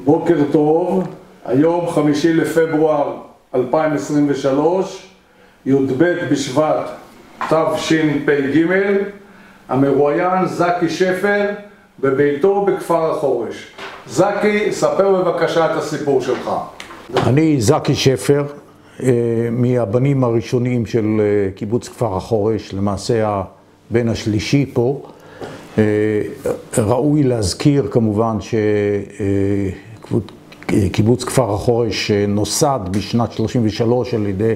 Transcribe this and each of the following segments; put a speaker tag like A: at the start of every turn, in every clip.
A: בוקר טוב, היום 5 לפברואר 2023, י"ב בשבט תשפ"ג, המרואיין זקי שפר בביתו בכפר החורש. זקי, ספר בבקשה את הסיפור שלך.
B: אני זקי שפר, מהבנים הראשונים של קיבוץ כפר החורש, למעשה הבן השלישי פה. ראוי להזכיר כמובן שקיבוץ כפר החורש נוסד בשנת 33 על ידי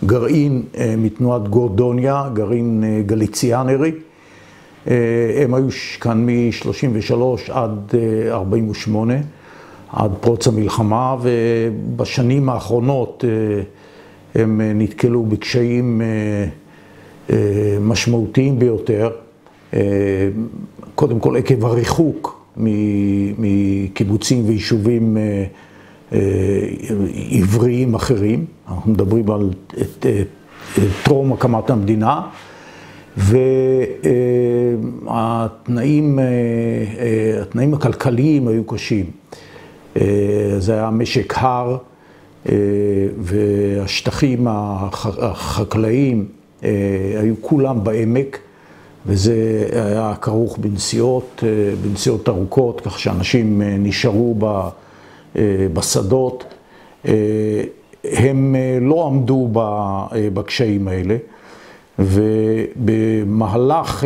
B: גרעין מתנועת גורדוניה, גרעין גליציאנרי. הם היו כאן מ-33 עד 48, עד פרוץ המלחמה, ובשנים האחרונות הם נתקלו בקשיים משמעותיים ביותר. קודם כל עקב הריחוק מקיבוצים ויישובים עבריים אחרים. אנחנו מדברים על טרום הקמת המדינה, והתנאים הכלכליים היו קשים. זה היה משק הר, והשטחים החקלאיים היו כולם בעמק, וזה היה כרוך בנסיעות ארוכות, כך שאנשים נשארו בשדות. הם לא עמדו בקשיים האלה, ובמהלך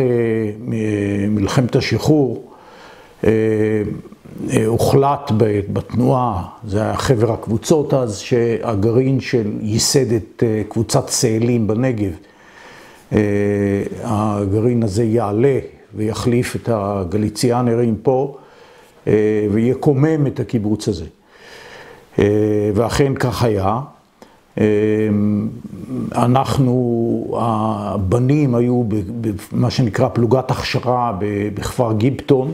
B: מלחמת השחרור הוחלט בתנועה, זה היה חבר הקבוצות אז, שהגרעין ייסד את קבוצת צאלים בנגב, הגרעין הזה יעלה ויחליף את הגליציאנרים פה ויקומם את הקיבוץ הזה. ואכן כך היה. אנחנו, הבנים היו במה שנקרא פלוגת הכשרה בכפר גיבטון,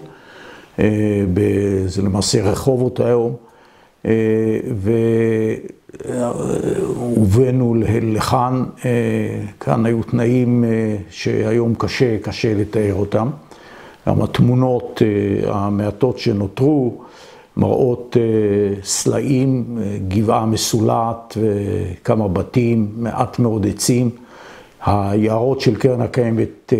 B: זה למעשה רחובות היום, והובאנו לכאן. כאן היו תנאים שהיום קשה לתאר אותם. גם התמונות המעטות שנותרו מראות סלעים, גבעה מסולעת וכמה בתים, מעט מאוד עצים. היערות של קרן הקיימת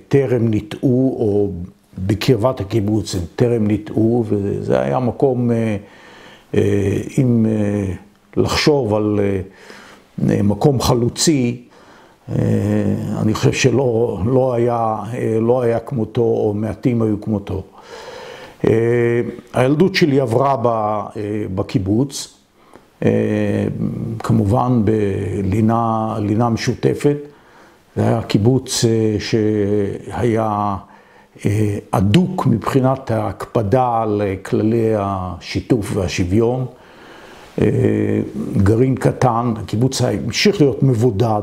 B: טרם ניטעו, או בקרבת הקיבוץ הם טרם ניטעו, וזה היה מקום, אם לחשוב על מקום חלוצי, אני חושב שלא היה כמותו, או מעטים היו כמותו. הילדות שלי עברה בקיבוץ, כמובן בלינה משותפת. זה היה קיבוץ שהיה אדוק מבחינת ההקפדה על כללי השיתוף והשוויון. גרעין קטן, הקיבוץ המשיך להיות מבודד,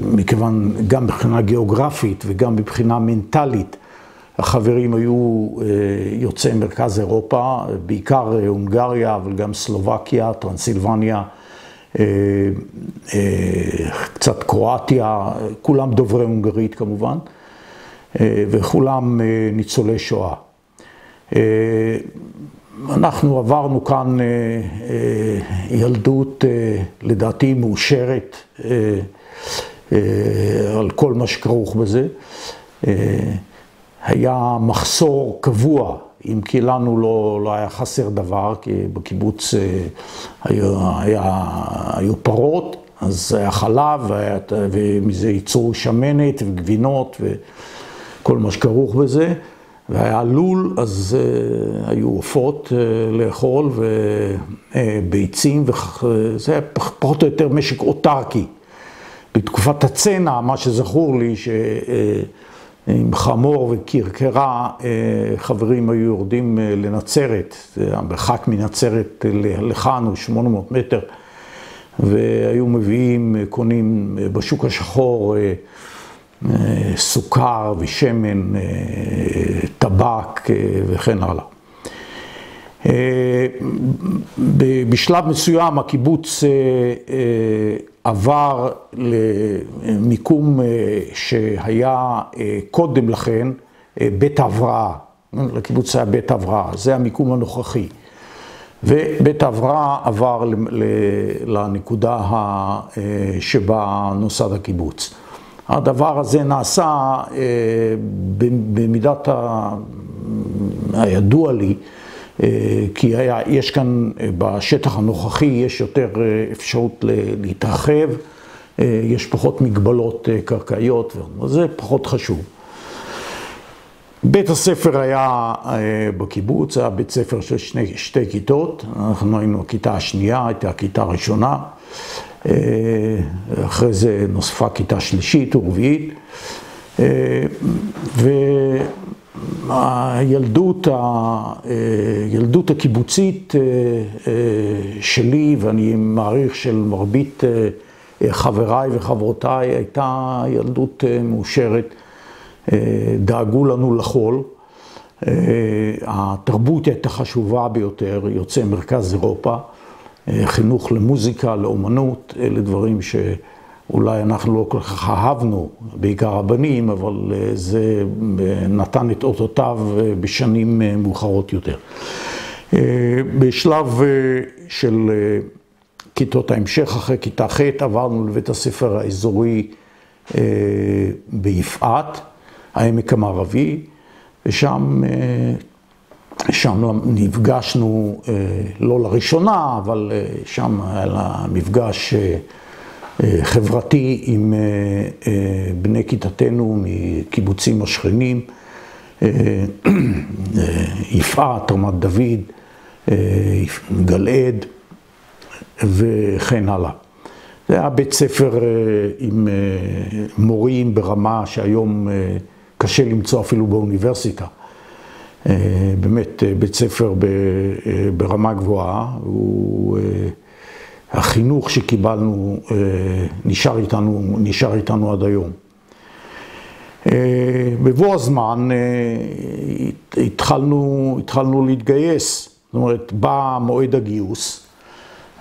B: ומכיוון גם מבחינה גיאוגרפית וגם מבחינה מנטלית, החברים היו יוצאי מרכז אירופה, בעיקר הונגריה, אבל גם סלובקיה, טרנסילבניה, קצת קרואטיה, כולם דוברי הונגרית כמובן, וכולם ניצולי שואה. אנחנו עברנו כאן ילדות לדעתי מאושרת על כל מה שכרוך בזה. היה מחסור קבוע, אם כי לנו לא היה חסר דבר, כי בקיבוץ היו פרות, אז היה חלב, ומזה ייצרו שמנת וגבינות וכל מה שכרוך בזה. והיה לול, אז היו עופות לאכול וביצים, וזה היה פחות או יותר משק אוטרקי. בתקופת הצנע, מה שזכור לי, שעם חמור וקרקרה, חברים היו יורדים לנצרת, המרחק מנצרת לכאן הוא 800 מטר, והיו קונים בשוק השחור, סוכר ושמן, טבק וכן הלאה. בשלב מסוים הקיבוץ עבר למיקום שהיה קודם לכן בית הבראה. לקיבוץ היה בית הבראה, זה המיקום הנוכחי. ובית הבראה עבר לנקודה שבה נוסד הקיבוץ. הדבר הזה נעשה במידת הידוע לי, כי יש כאן, בשטח הנוכחי יש יותר אפשרות להתרחב, יש פחות מגבלות קרקעיות, וזה פחות חשוב. בית הספר היה בקיבוץ, היה בית ספר של שתי כיתות, אנחנו היינו הכיתה השנייה, הייתה הכיתה הראשונה, אחרי זה נוספה כיתה שלישית ורביעית, והילדות הקיבוצית שלי, ואני מעריך של מרבית חבריי וחברותיי, הייתה ילדות מאושרת. דאגו לנו לחול, התרבות הייתה חשובה ביותר, יוצאי מרכז אירופה, חינוך למוזיקה, לאומנות, אלה דברים שאולי אנחנו לא כל כך אהבנו, בעיקר הבנים, אבל זה נתן את אותותיו בשנים מאוחרות יותר. בשלב של כיתות ההמשך, אחרי כיתה ח' עברנו לבית הספר האזורי ביפעת, העמק המערבי, ושם נפגשנו, לא לראשונה, אבל שם היה לה מפגש חברתי עם בני כיתתנו מקיבוצים השכנים, יפעת, רמת דוד, גלעד וכן הלאה. זה היה בית ספר עם מורים ברמה שהיום קשה למצוא אפילו באוניברסיטה. באמת בית ספר ברמה גבוהה, החינוך שקיבלנו נשאר איתנו עד היום. בבוא הזמן התחלנו להתגייס, זאת אומרת בא מועד הגיוס,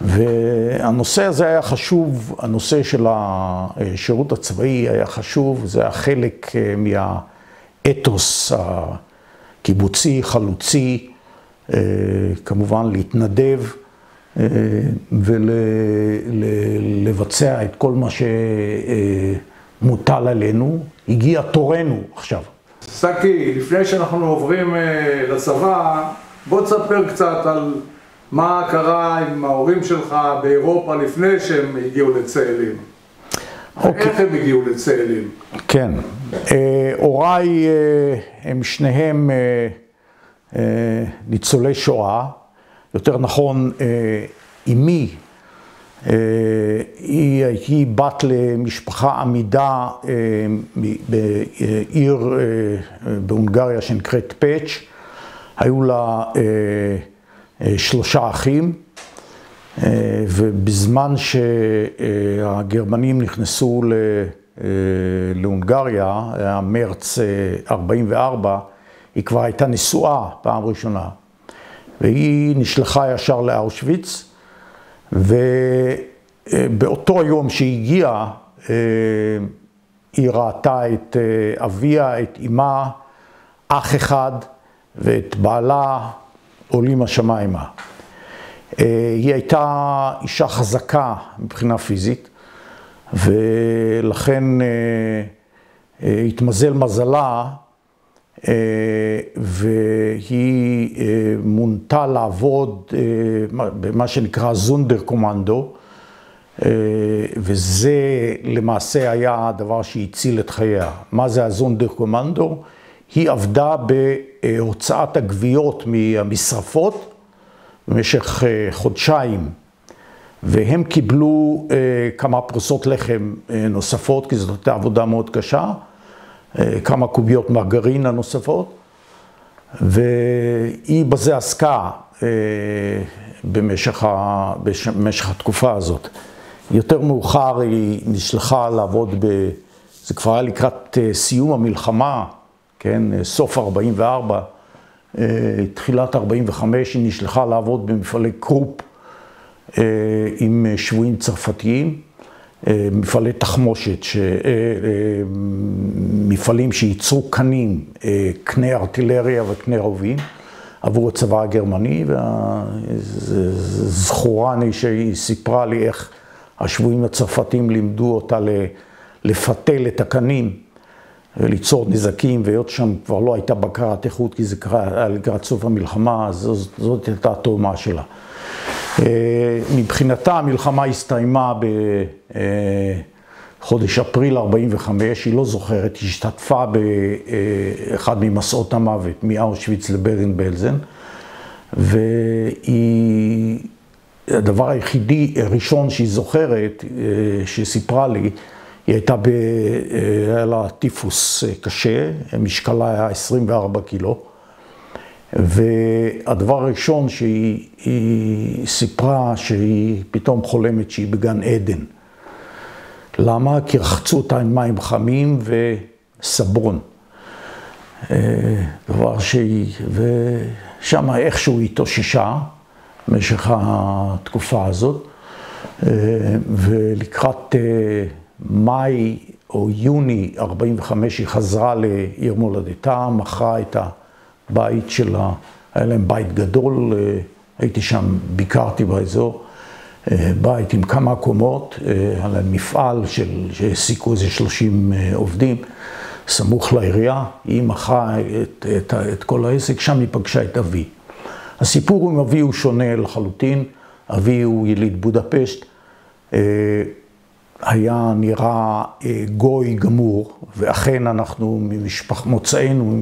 B: והנושא הזה היה חשוב, הנושא של השירות הצבאי היה חשוב, זה היה חלק מהאתוס הקיבוצי, חלוצי, כמובן להתנדב ולבצע את כל מה שמוטל עלינו. הגיע תורנו עכשיו.
A: סקי, לפני שאנחנו עוברים לצבא, בוא תספר קצת על מה קרה עם ההורים שלך באירופה לפני שהם הגיעו לצאלים. איך הם הגיעו לצאלים?
B: כן, הוריי הם שניהם ניצולי שואה, יותר נכון אמי, היא בת למשפחה עמידה בעיר בהונגריה שנקראת פאץ', היו לה 3 אחים, ובזמן שהגרמנים נכנסו להונגריה, היה מרץ 44, היא כבר הייתה נשואה פעם ראשונה, והיא נשלחה ישר לאושוויץ, ובאותו יום שהיא הגיעה, היא ראתה את אביה, את אמה, אח אחד, ואת בעלה עולים השמיימה. היא הייתה אישה חזקה מבחינה פיזית, ולכן התמזל מזלה, והיא מונתה לעבוד במה שנקרא זונדר קומנדו, וזה למעשה היה הדבר שהציל את חייה. מה זה הזונדר קומנדו? היא עבדה בהוצאת הגוויות מהמשרפות במשך חודשיים, והם קיבלו כמה פרוסות לחם נוספות, כי זאת הייתה עבודה מאוד קשה, כמה קוביות מרגרינה נוספות, והיא בזה עסקה במשך התקופה הזאת. יותר מאוחר היא נשלחה לעבוד זה כבר היה לקראת סיום המלחמה, כן, סוף 44, תחילת 45, היא נשלחה לעבוד במפעלי קרופ עם שבויים צרפתיים, מפעלי תחמושת, מפעלים שייצרו קנים, קנה ארטילריה וקנה רובים, עבור הצבא הגרמני, וזכורני שהיא סיפרה לי איך השבויים הצרפתים לימדו אותה לפתל את הקנים וליצור נזקים, והיות שם כבר לא הייתה בקרת איכות, כי זה קרה לקראת סוף המלחמה, אז זאת הייתה התרומה שלה. מבחינתה המלחמה הסתיימה בחודש אפריל 45, היא לא זוכרת, היא השתתפה באחד ממסעות המוות, מאושוויץ לברגן-בלזן, והדבר היחידי, הראשון שהיא זוכרת, שסיפרה לי, היא הייתה היה לה טיפוס קשה, משקלה היה 24 קילו, והדבר הראשון שהיא סיפרה שהיא פתאום חולמת שהיא בגן עדן. למה? כי רחצו אותה עם מים חמים וסברון. דבר ושם איכשהו היא התאוששה במשך התקופה הזאת, ולקראת מאי או יוני 45 היא חזרה לעיר מולדתה, מכרה את הבית שלה, היה להם בית גדול, הייתי שם, ביקרתי באזור, בית עם כמה קומות, היה להם מפעל שהעסיקו איזה 30 עובדים, סמוך לעירייה, היא מכרה את כל העסק, שם היא פגשה את אבי. הסיפור עם אבי הוא שונה לחלוטין, אבי הוא יליד בודפשט, היה נראה גוי גמור, ואכן אנחנו מוצאנו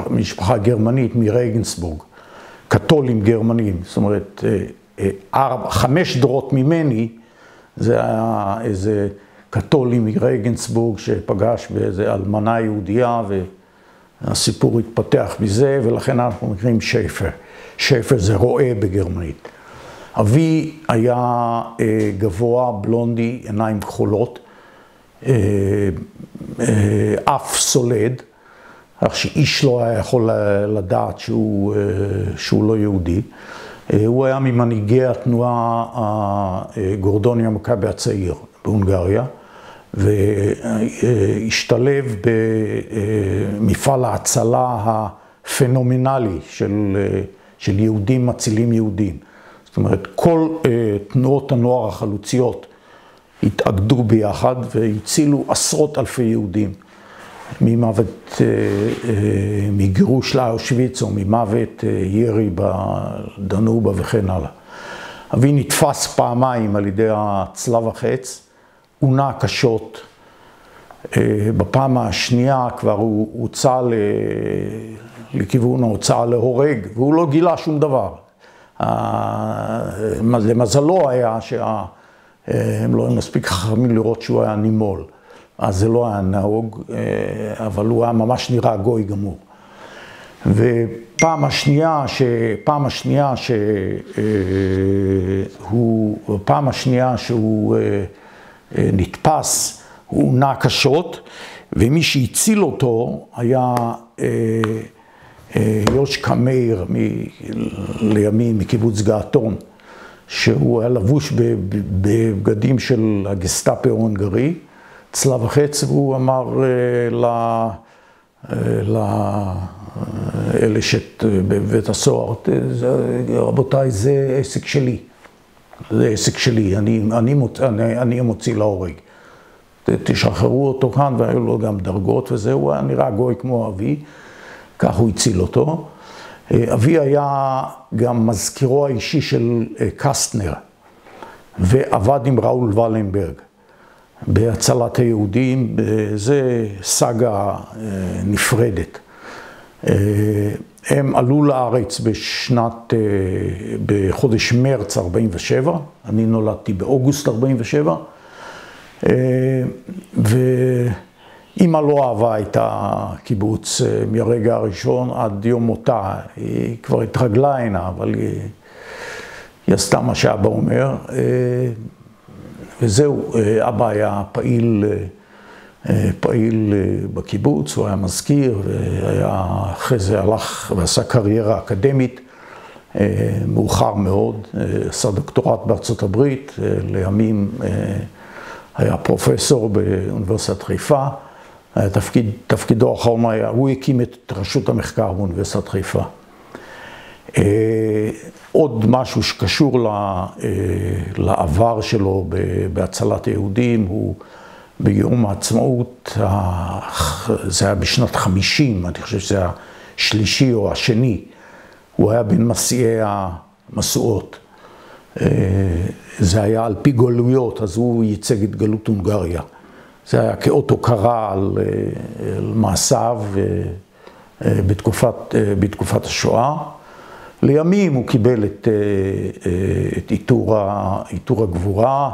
B: ממשפחה גרמנית מרגנסבורג, קתולים גרמנים, זאת אומרת 5 דורות ממני, זה היה איזה קתולי מרגנסבורג שפגש באיזה אלמנה יהודייה, והסיפור התפתח מזה, ולכן אנחנו מכירים שפר. שפר זה רועה בגרמנית. אבי היה גבוה, בלונדי, עיניים כחולות, אף סולד, כך שאיש לא היה יכול לדעת שהוא לא יהודי. הוא היה ממנהיגי התנועה הגורדוניה מכבי הצעיר בהונגריה, והשתלב במפעל ההצלה הפנומנלי של יהודים מצילים יהודים. זאת אומרת, כל תנועות הנוער החלוציות התאגדו ביחד והצילו עשרות אלפי יהודים ממוות, מגירוש לאושוויץ או ממוות ירי בדנובה וכן הלאה. אבי נתפס פעמיים על ידי הצלב החץ, עונה קשות. בפעם השנייה כבר הוא הוצא לכיוון ההוצאה להורג, והוא לא גילה שום דבר. למזלו היה שהם לא היו מספיק חכמים לראות שהוא היה נימול. אז זה לא היה נהוג, אבל הוא היה ממש נראה גוי גמור. ופעם השנייה שהוא נתפס, הוא עונה קשות, ומי שהציל אותו היה יושקה מאיר לימים מקיבוץ געתון, שהוא היה לבוש בבגדים של הגסטאפו ההונגרי, צלב החץ, והוא אמר לאלה שבבית הסוהר, רבותיי, זה עסק שלי, זה עסק שלי, אני מוציא להורג. תשחררו אותו כאן, והיו לו גם דרגות וזהו, היה נראה גוי כמו אבי, כך הוא הציל אותו. אבי היה גם מזכירו האישי של קסטנר, ועבד עם ראול ולנברג בהצלת היהודים, זה סאגה נפרדת. הם עלו לארץ בחודש מרץ 47, אני נולדתי באוגוסט 47, ואמא לא אהבה את הקיבוץ מהרגע הראשון עד יום מותה. היא כבר התרגלה הנה, אבל היא עשתה מה שאבא אומר. וזהו, אבא היה פעיל בקיבוץ, הוא היה מזכיר, ואחרי זה הלך ועשה קריירה אקדמית, מאוחר מאוד, עשה דוקטורט בארצות הברית, לימים היה פרופסור באוניברסיטת חיפה, תפקידו האחרון היה, הוא הקים את רשות המחקר באוניברסיטת חיפה. עוד משהו שקשור לעבר שלו בהצלת היהודים, הוא ביום העצמאות, זה היה בשנת 50, אני חושב שזה היה השלישי או השני, הוא היה בין מסיעי המסועות. זה היה על פי גלויות, אז הוא ייצג את גלות הונגריה. זה היה כאות הוקרה על מעשיו בתקופת השואה. לימים הוא קיבל את עיטור הגבורה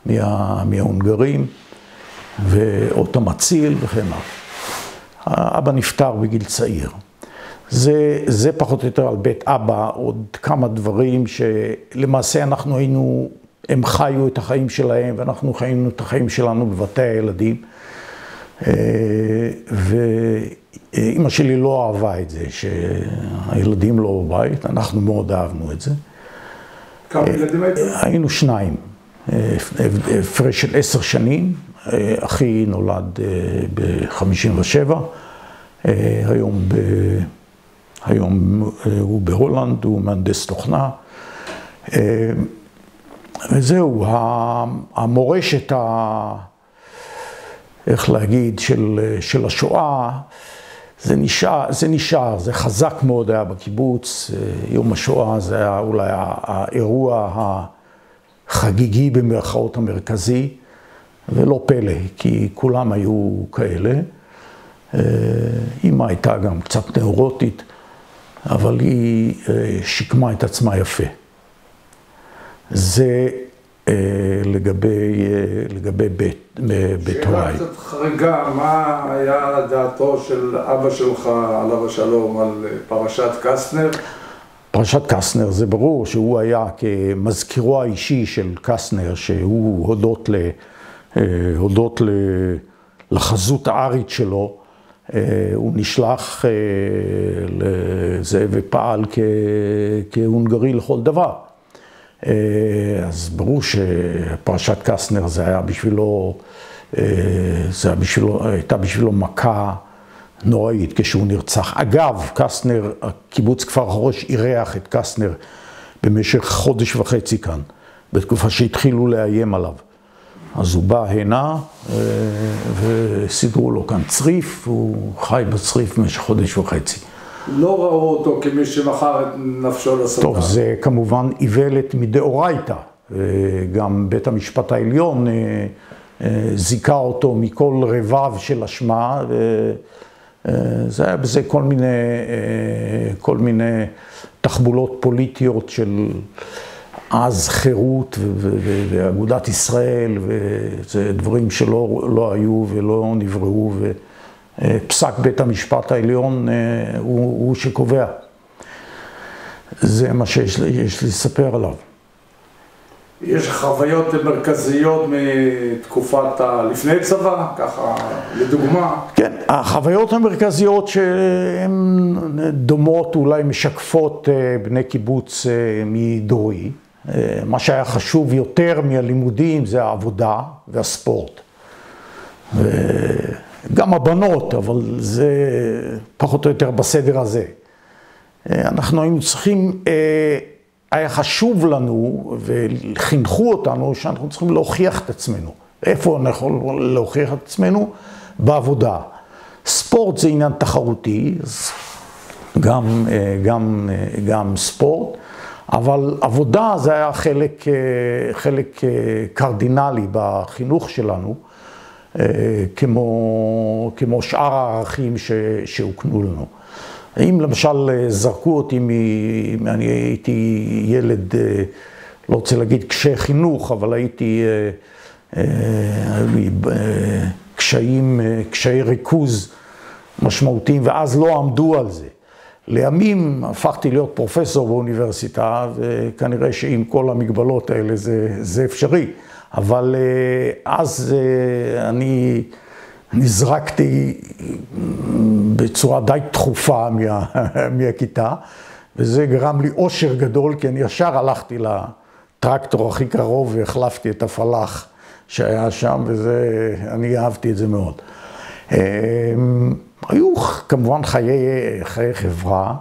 B: מההונגרים, ואות המציל וכן הלאה. האבא נפטר בגיל צעיר. זה פחות או יותר על בית אבא, עוד כמה דברים שלמעשה הם חיו את החיים שלהם, ואנחנו חיינו את החיים שלנו בבתי הילדים. ואמא שלי לא אהבה את זה, שהילדים לא בבית, אנחנו מאוד אהבנו את זה.
A: כמה ילדים הייתם?
B: היינו שניים, הפרש של 10 שנים, אחי נולד ב-57, היום הוא בהולנד, הוא מהנדס תוכנה. וזהו, המורשת, איך להגיד, של השואה, זה נשאר, זה חזק מאוד היה בקיבוץ. יום השואה זה היה אולי האירוע החגיגי במרכאות המרכזי, ולא פלא, כי כולם היו כאלה. אמא הייתה גם קצת נאורוטית, אבל היא שיקמה את עצמה יפה. זה לגבי בית הוריי.
A: שאלה קצת חריגה, מה היה דעתו של אבא שלך, עליו השלום, על פרשת קסטנר?
B: פרשת קסטנר, זה ברור שהוא היה כמזכירו האישי של קסטנר, שהוא הודות לחזות הארית שלו, הוא נשלח לזה ופעל כהונגרי לכל דבר. אז ברור שפרשת קסטנר זה היה בשבילו, הייתה בשבילו מכה נוראית כשהוא נרצח. אגב, קסטנר, הקיבוץ כפר חורש אירח את קסטנר במשך חודש וחצי כאן, בתקופה שהתחילו לאיים עליו. אז הוא בא הנה וסידרו לו כאן צריף, הוא חי בצריף במשך חודש וחצי.
A: לא ראו אותו כמי שמכר את נפשו לשטן.
B: טוב, זה כמובן איוולת מדאורייתא. גם בית המשפט העליון זיכה אותו מכל רבב של אשמה, וזה היה בזה כל מיני תחבולות פוליטיות של אז חירות ואגודת ישראל, וזה דברים שלא היו ולא נבראו, ופסק בית המשפט העליון הוא שקובע. זה מה שיש לי לספר עליו.
A: יש חוויות מרכזיות מתקופת לפני צבא, ככה לדוגמה?
B: כן, החוויות המרכזיות שהן דומות, אולי משקפות בני קיבוץ מדורי. מה שהיה חשוב יותר מהלימודים זה העבודה והספורט. גם הבנות, אבל זה פחות או יותר בסדר הזה. אנחנו היינו צריכים, היה חשוב לנו וחינכו אותנו שאנחנו צריכים להוכיח את עצמנו. איפה אנחנו יכולים להוכיח את עצמנו? בעבודה. ספורט זה עניין תחרותי, גם ספורט. אבל עבודה זה היה חלק קרדינלי בחינוך שלנו, כמו שאר הערכים שהוקנו לנו. אם למשל זרקו אותי, אני הייתי ילד, לא רוצה להגיד קשה חינוך, אבל הייתי קשיי ריכוז משמעותיים, ואז לא עמדו על זה. לימים הפכתי להיות פרופסור באוניברסיטה, וכנראה שעם כל המגבלות האלה זה אפשרי. אבל אז אני נזרקתי בצורה די תכופה מהכיתה, וזה גרם לי אושר גדול, כי אני ישר הלכתי לטרקטור הכי קרוב והחלפתי את הפלח שהיה שם, אני אהבתי את זה מאוד. היו כמובן חיי חברה,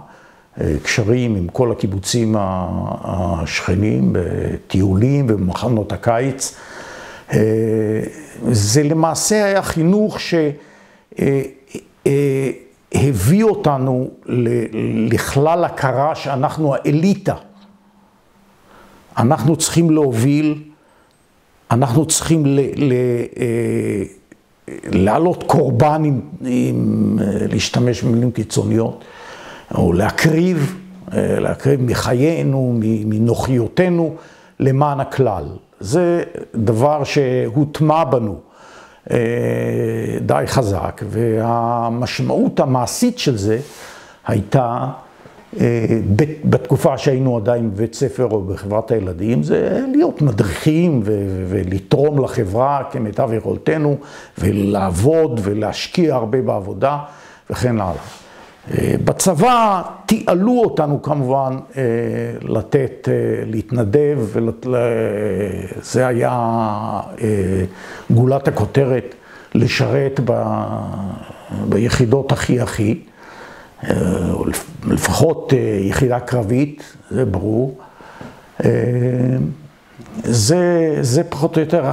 B: קשרים עם כל הקיבוצים השכנים, בטיולים ובמחנות הקיץ. זה למעשה היה חינוך שהביא אותנו לכלל הכרה שאנחנו האליטה. אנחנו צריכים להוביל, אנחנו צריכים לעלות קורבן, להשתמש במילים קיצוניות, או להקריב מחיינו, מנוחיותנו, למען הכלל. זה דבר שהוטמע בנו די חזק, והמשמעות המעשית של זה הייתה, בתקופה שהיינו עדיין בבית ספר או בחברת הילדים, זה להיות מדריכים ולתרום לחברה כמיטב יכולתנו, ולעבוד ולהשקיע הרבה בעבודה וכן הלאה. בצבא תיעלו אותנו כמובן להתנדב, זה היה גולת הכותרת, לשרת ביחידות הכי, לפחות יחידה קרבית, זה ברור. זה פחות או יותר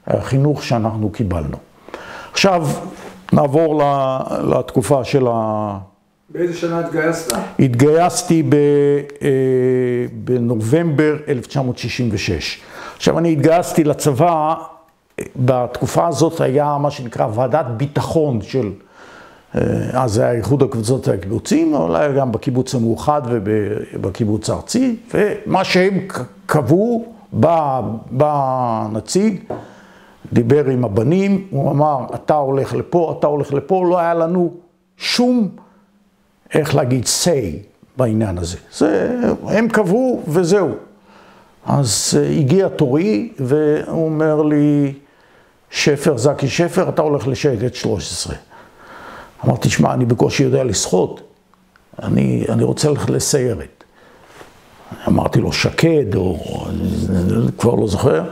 B: החינוך שאנחנו קיבלנו. עכשיו נעבור לתקופה של
A: באיזה שנה התגייסת?
B: התגייסתי בנובמבר 1966. עכשיו אני התגייסתי לצבא, בתקופה הזאת היה מה שנקרא ועדת ביטחון של, אז זה היה איחוד הקבוצות והקיבוצים, אבל היה גם בקיבוץ המאוחד ובקיבוץ הארצי, ומה שהם קבעו, בא נציג, דיבר עם הבנים, הוא אמר, אתה הולך לפה, אתה הולך לפה, לא היה לנו שום, איך להגיד, say בעניין הזה. הם קבעו וזהו. אז הגיע תורי, והוא אומר לי, שפר, זקי שפר, אתה הולך לשייטת 13. אמרתי, שמע, אני בקושי יודע לשחות, אני רוצה ללכת לסיירת. אמרתי לו, שקד, או כבר לא זוכר,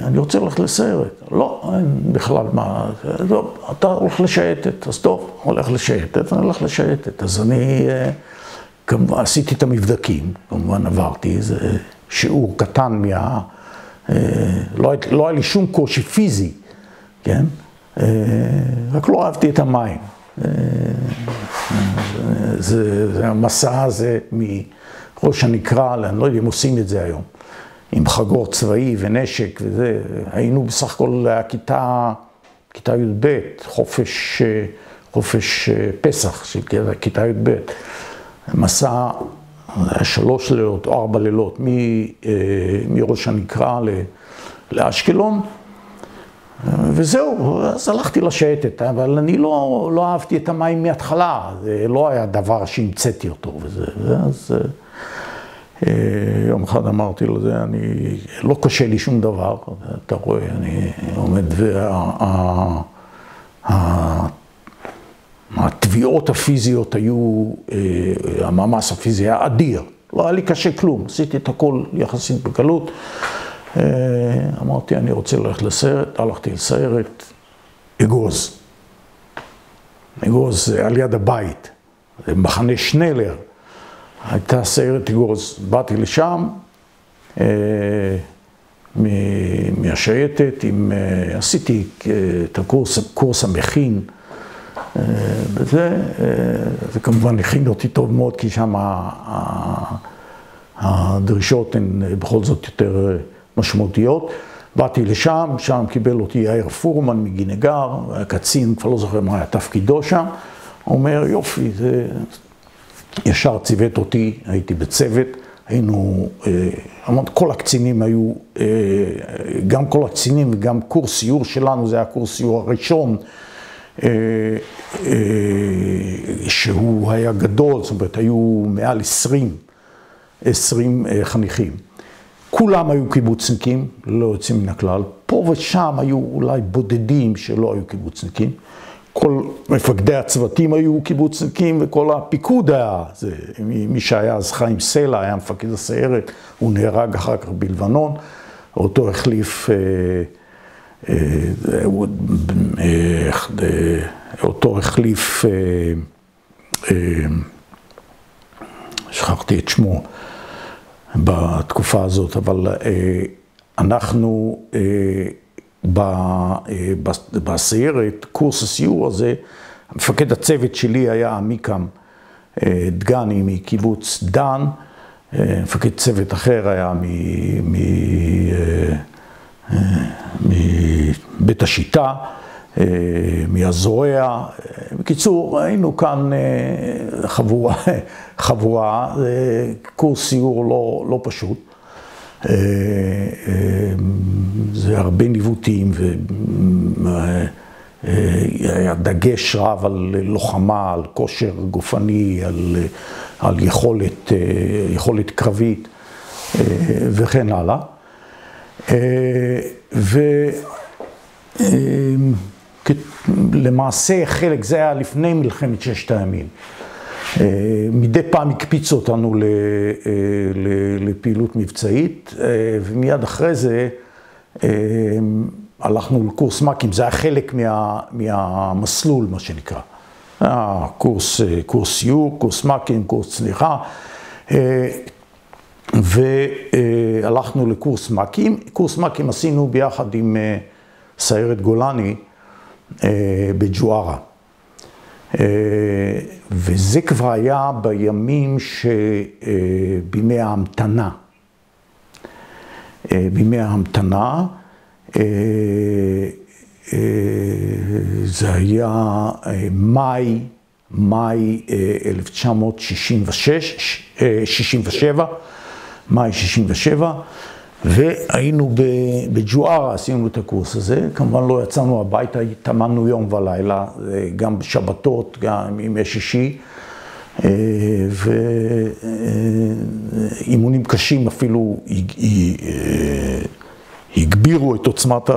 B: אני רוצה ללכת לסיירת. לא, בכלל מה, לא, אתה הולך לשייטת, אז טוב, הולך לשייטת, אני הולך לשייטת. אז אני עשיתי את המבדקים, כמובן עברתי, זה שיעור קטן לא היה לי שום קושי פיזי, כן? רק לא אהבתי את המים. המסע הזה מראש הנקרה, אני לא יודע אם עושים את זה היום, עם חגור צבאי ונשק וזה, היינו בסך הכל כיתה י"ב, חופש פסח של כיתה י"ב. מסע 3 לילות או 4 לילות מראש הנקרה לאשקלון, וזהו, אז הלכתי לשייטת, אבל אני לא אהבתי את המים מההתחלה, זה לא היה דבר שהמצאתי אותו, אז יום אחד אמרתי לזה, לא קשה לי שום דבר, אתה רואה, אני עומד, התביעות הפיזיות היו, המאמץ הפיזי היה אדיר, לא היה לי קשה כלום, עשיתי את הכל יחסית בקלות. אמרתי, אני רוצה ללכת לסיירת, הלכתי לסיירת, אגוז. אגוז על יד הבית, זה מחנה שנלר. הייתה סיירת אגוז, באתי לשם, מהשייטת, עשיתי את הקורס המכין, וזה כמובן הכין אותי טוב מאוד, כי שם הדרישות הן בכל זאת יותר משמעותיות. באתי לשם, שם קיבל אותי יאיר פורמן מגינגר, הקצין, כבר לא זוכר מה היה תפקידו שם, הוא אומר, יופי, זה ישר ציוות אותי, הייתי בצוות, היינו, כל הקצינים היו, גם כל הקצינים וגם קורס סיור שלנו, זה היה קורס סיור הראשון, שהוא היה גדול, זאת אומרת, היו מעל 20 חניכים. כולם היו קיבוצניקים, לא יוצאים מן הכלל. פה ושם היו אולי בודדים שלא היו קיבוצניקים. כל מפקדי הצוותים היו קיבוצניקים וכל הפיקוד היה, מי שהיה אז חיים סלע, היה מפקד הסיירת, הוא נהרג אחר כך בלבנון, אותו החליף, שכחתי את שמו בתקופה הזאת, אבל אנחנו בסיירת, קורס הסיור הזה, מפקד הצוות שלי היה עמיקם דגני מקיבוץ דן, מפקד צוות אחר היה מבית השיטה, מהזורע. בקיצור, היינו כאן חבורה, קורס סיור לא פשוט. זה הרבה ניווטים והיה דגש רב על לוחמה, על כושר גופני, על יכולת קרבית וכן הלאה. ולמעשה חלק זה היה לפני מלחמת ששת הימים. מדי פעם הקפיצו אותנו לפעילות מבצעית, ומיד אחרי זה הלכנו לקורס מ"כים, זה היה חלק מהמסלול, מה שנקרא. קורס סיור, קורס מ"כים, קורס צניחה, והלכנו לקורס מ"כים. קורס מ"כים עשינו ביחד עם סיירת גולני בג'וארה. וזה כבר היה בימים בימי ההמתנה. בימי ההמתנה, זה היה מאי 1967, מאי 67, והיינו בג'וארה, עשינו את הקורס הזה. כמובן לא יצאנו הביתה, התאמנו יום ולילה, גם בשבתות, גם ימי שישי, ואימונים קשים אפילו הגבירו את עוצמת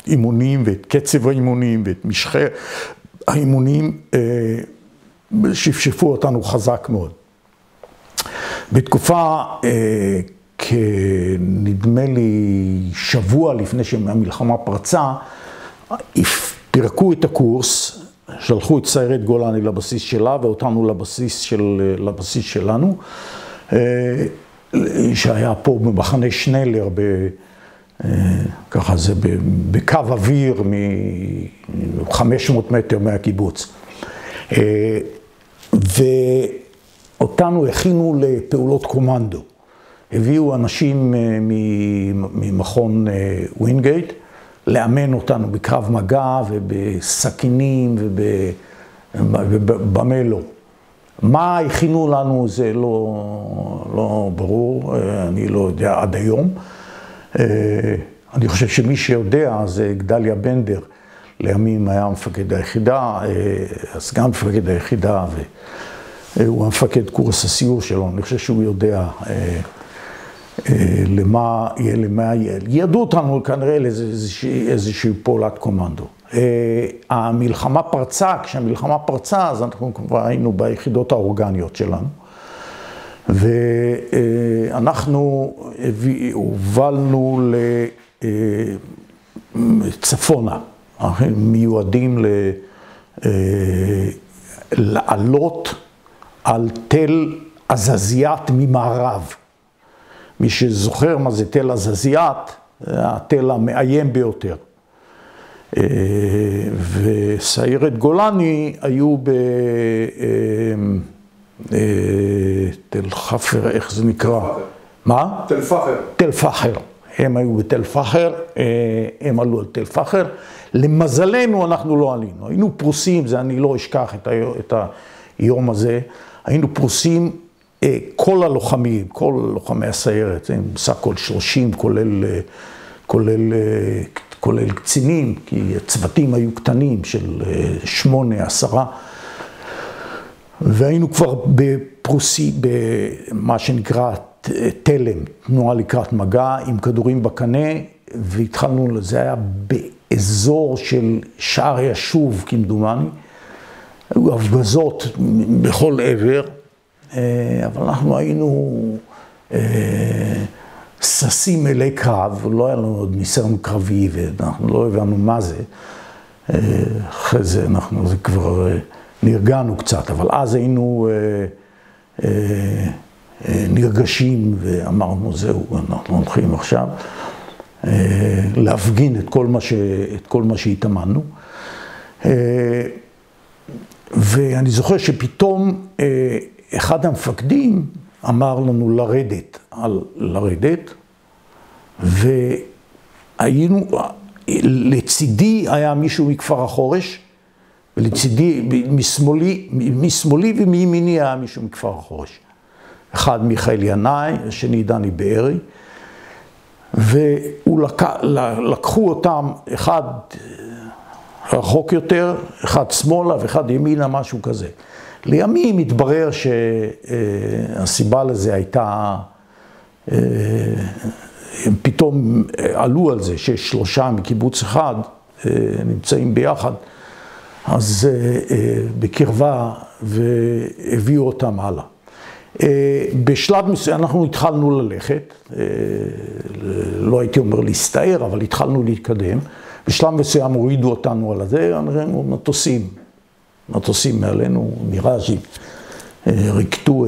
B: האימונים ואת קצב האימונים ואת משכי האימונים, שפשפו אותנו חזק מאוד. בתקופה נדמה לי שבוע לפני שהמלחמה פרצה, פירקו את הקורס, שלחו את סיירת גולני לבסיס שלה ואותנו לבסיס שלנו, שהיה פה במחנה שנלר, ככה זה בקו אוויר מ-500 מטר מהקיבוץ. ואותנו הכינו לפעולות קומנדו. הביאו אנשים ממכון ווינגייט לאמן אותנו בקרב מגע ובסכינים ובמלו. מה הכינו לנו זה לא ברור, אני לא יודע עד היום. אני חושב שמי שיודע זה גדליה בנדר, לימים היה מפקד היחידה, סגן מפקד היחידה, והוא המפקד קורס הסיור שלו. אני חושב שהוא יודע למה יהיה. ידעו אותנו כנראה לאיזושהי פעולת קומנדו. המלחמה פרצה, כשהמלחמה פרצה, אז אנחנו כבר היינו ביחידות האורגניות שלנו. ואנחנו הובלנו לצפונה, מיועדים לעלות על תל עזזיית ממערב. מי שזוכר מה זה תל עזזיית, התל המאיים ביותר. וסיירת גולני היו תל חפר, איך זה נקרא? מה?
A: תל פחר.
B: תל פחר. הם היו בתל פחר, הם עלו על תל פחר. למזלנו אנחנו לא עלינו. היינו פרוסים, זה אני לא אשכח את היום הזה, היינו פרוסים כל הלוחמים, כל לוחמי הסיירת, הם בסך הכל 30, כולל קצינים, כי הצוותים היו קטנים של 8, 10, והיינו כבר בפרוסי, במה שנקרא תלם, תנועה לקראת מגע, עם כדורים בקנה, והתחלנו, זה היה באזור של שער היישוב, כמדומני, היו הפגזות בכל עבר, אבל אנחנו היינו ססים אלי קרב, לא היה לנו עוד ניסיון קרבי, ואנחנו לא הבנו מה זה. אחרי זה זה כבר נרגענו קצת, אבל אז היינו נרגשים ואמרנו, זהו, אנחנו הולכים עכשיו להפגין את כל מה שהתאמנו. ואני זוכר שפתאום אחד המפקדים אמר לנו לרדת, והיינו, לצידי היה מישהו מכפר החורש, ולצידי, משמאלי ומימיני היה מישהו מכפר החורש. אחד מיכאל ינאי, השני דני בארי, ולקחו אותם, אחד רחוק יותר, אחד שמאלה ואחד ימינה, משהו כזה. לימים התברר שהסיבה לזה הייתה, הם פתאום עלו על זה, שיש 3 מקיבוץ אחד נמצאים ביחד, אז בקרבה והביאו אותם הלאה. בשלב מסוים אנחנו התחלנו ללכת, לא הייתי אומר להסתער, אבל התחלנו להתקדם. בשלב מסוים הורידו אותנו על זה, ראינו מטוסים מעלינו, מיראז'ים, ריקטו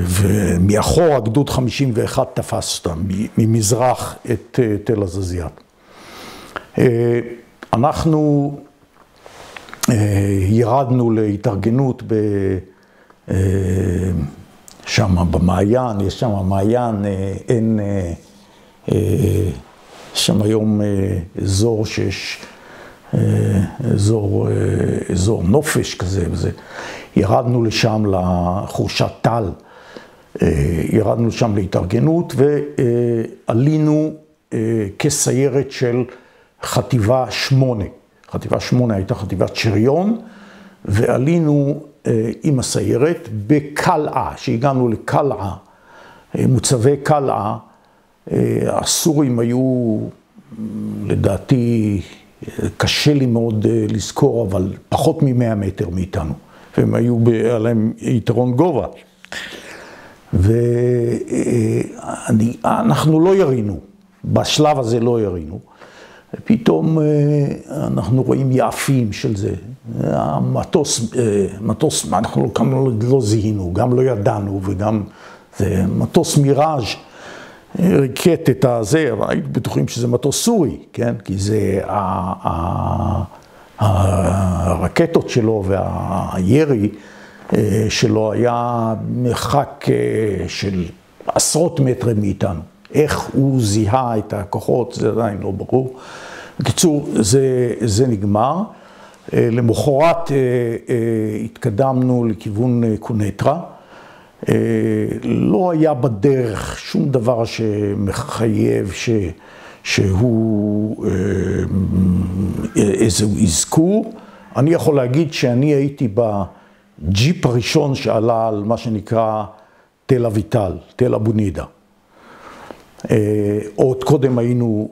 B: ומאחור הגדוד 51 תפס אותם, ממזרח את תל עזזיאת. אנחנו ירדנו להתארגנות שם במעיין, יש שם מעיין, אין שם היום אזור שיש, אזור נופש כזה וזה. ירדנו לשם לחורשת טל, ירדנו שם להתארגנות ועלינו כסיירת של חטיבה 8. חטיבה 8 הייתה חטיבת שריון, ועלינו עם הסיירת בקלעה, שהגענו לקלעה, מוצבי קלעה, הסורים היו, לדעתי, קשה לי מאוד לזכור, אבל פחות מ100 מטר מאיתנו, והם היו עליהם יתרון גובה. ואנחנו לא ירינו, בשלב הזה לא ירינו. פתאום אנחנו רואים יעפים של זה. המטוס, אנחנו לא זיהינו, גם לא ידענו, וגם זה מטוס מיראז' ריקט את הזה, אבל היינו בטוחים שזה מטוס סורי, כן? כי זה הרקטות שלו והירי שלו היה מרחק של עשרות מטרים מאיתנו. איך הוא זיהה את הכוחות, זה עדיין לא ברור. בקיצור, זה נגמר. למחרת התקדמנו לכיוון קונטרה. לא היה בדרך שום דבר שמחייב שהוא איזשהו אזכור. אני יכול להגיד שאני הייתי בג'יפ הראשון שעלה על מה שנקרא תל אביטל, תל אבו נידה. עוד קודם היינו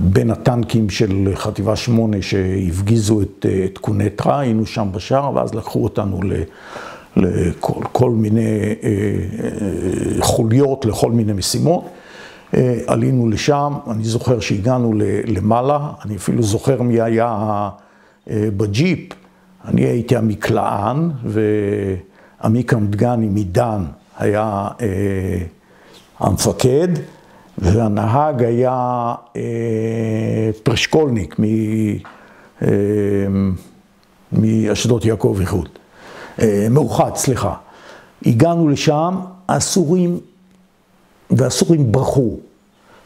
B: בין הטנקים של חטיבה 8 שהפגיזו את קונטרה, היינו שם בשער, ואז לקחו אותנו לכל מיני חוליות, לכל מיני משימות. עלינו לשם, אני זוכר שהגענו למעלה, אני אפילו זוכר מי היה בג'יפ, אני הייתי המקלען, ועמיקה מדגני מדן היה המפקד, והנהג היה פרשקולניק מאשדות יעקב איחוד. מאוחד, סליחה. הגענו לשם, הסורים ברחו.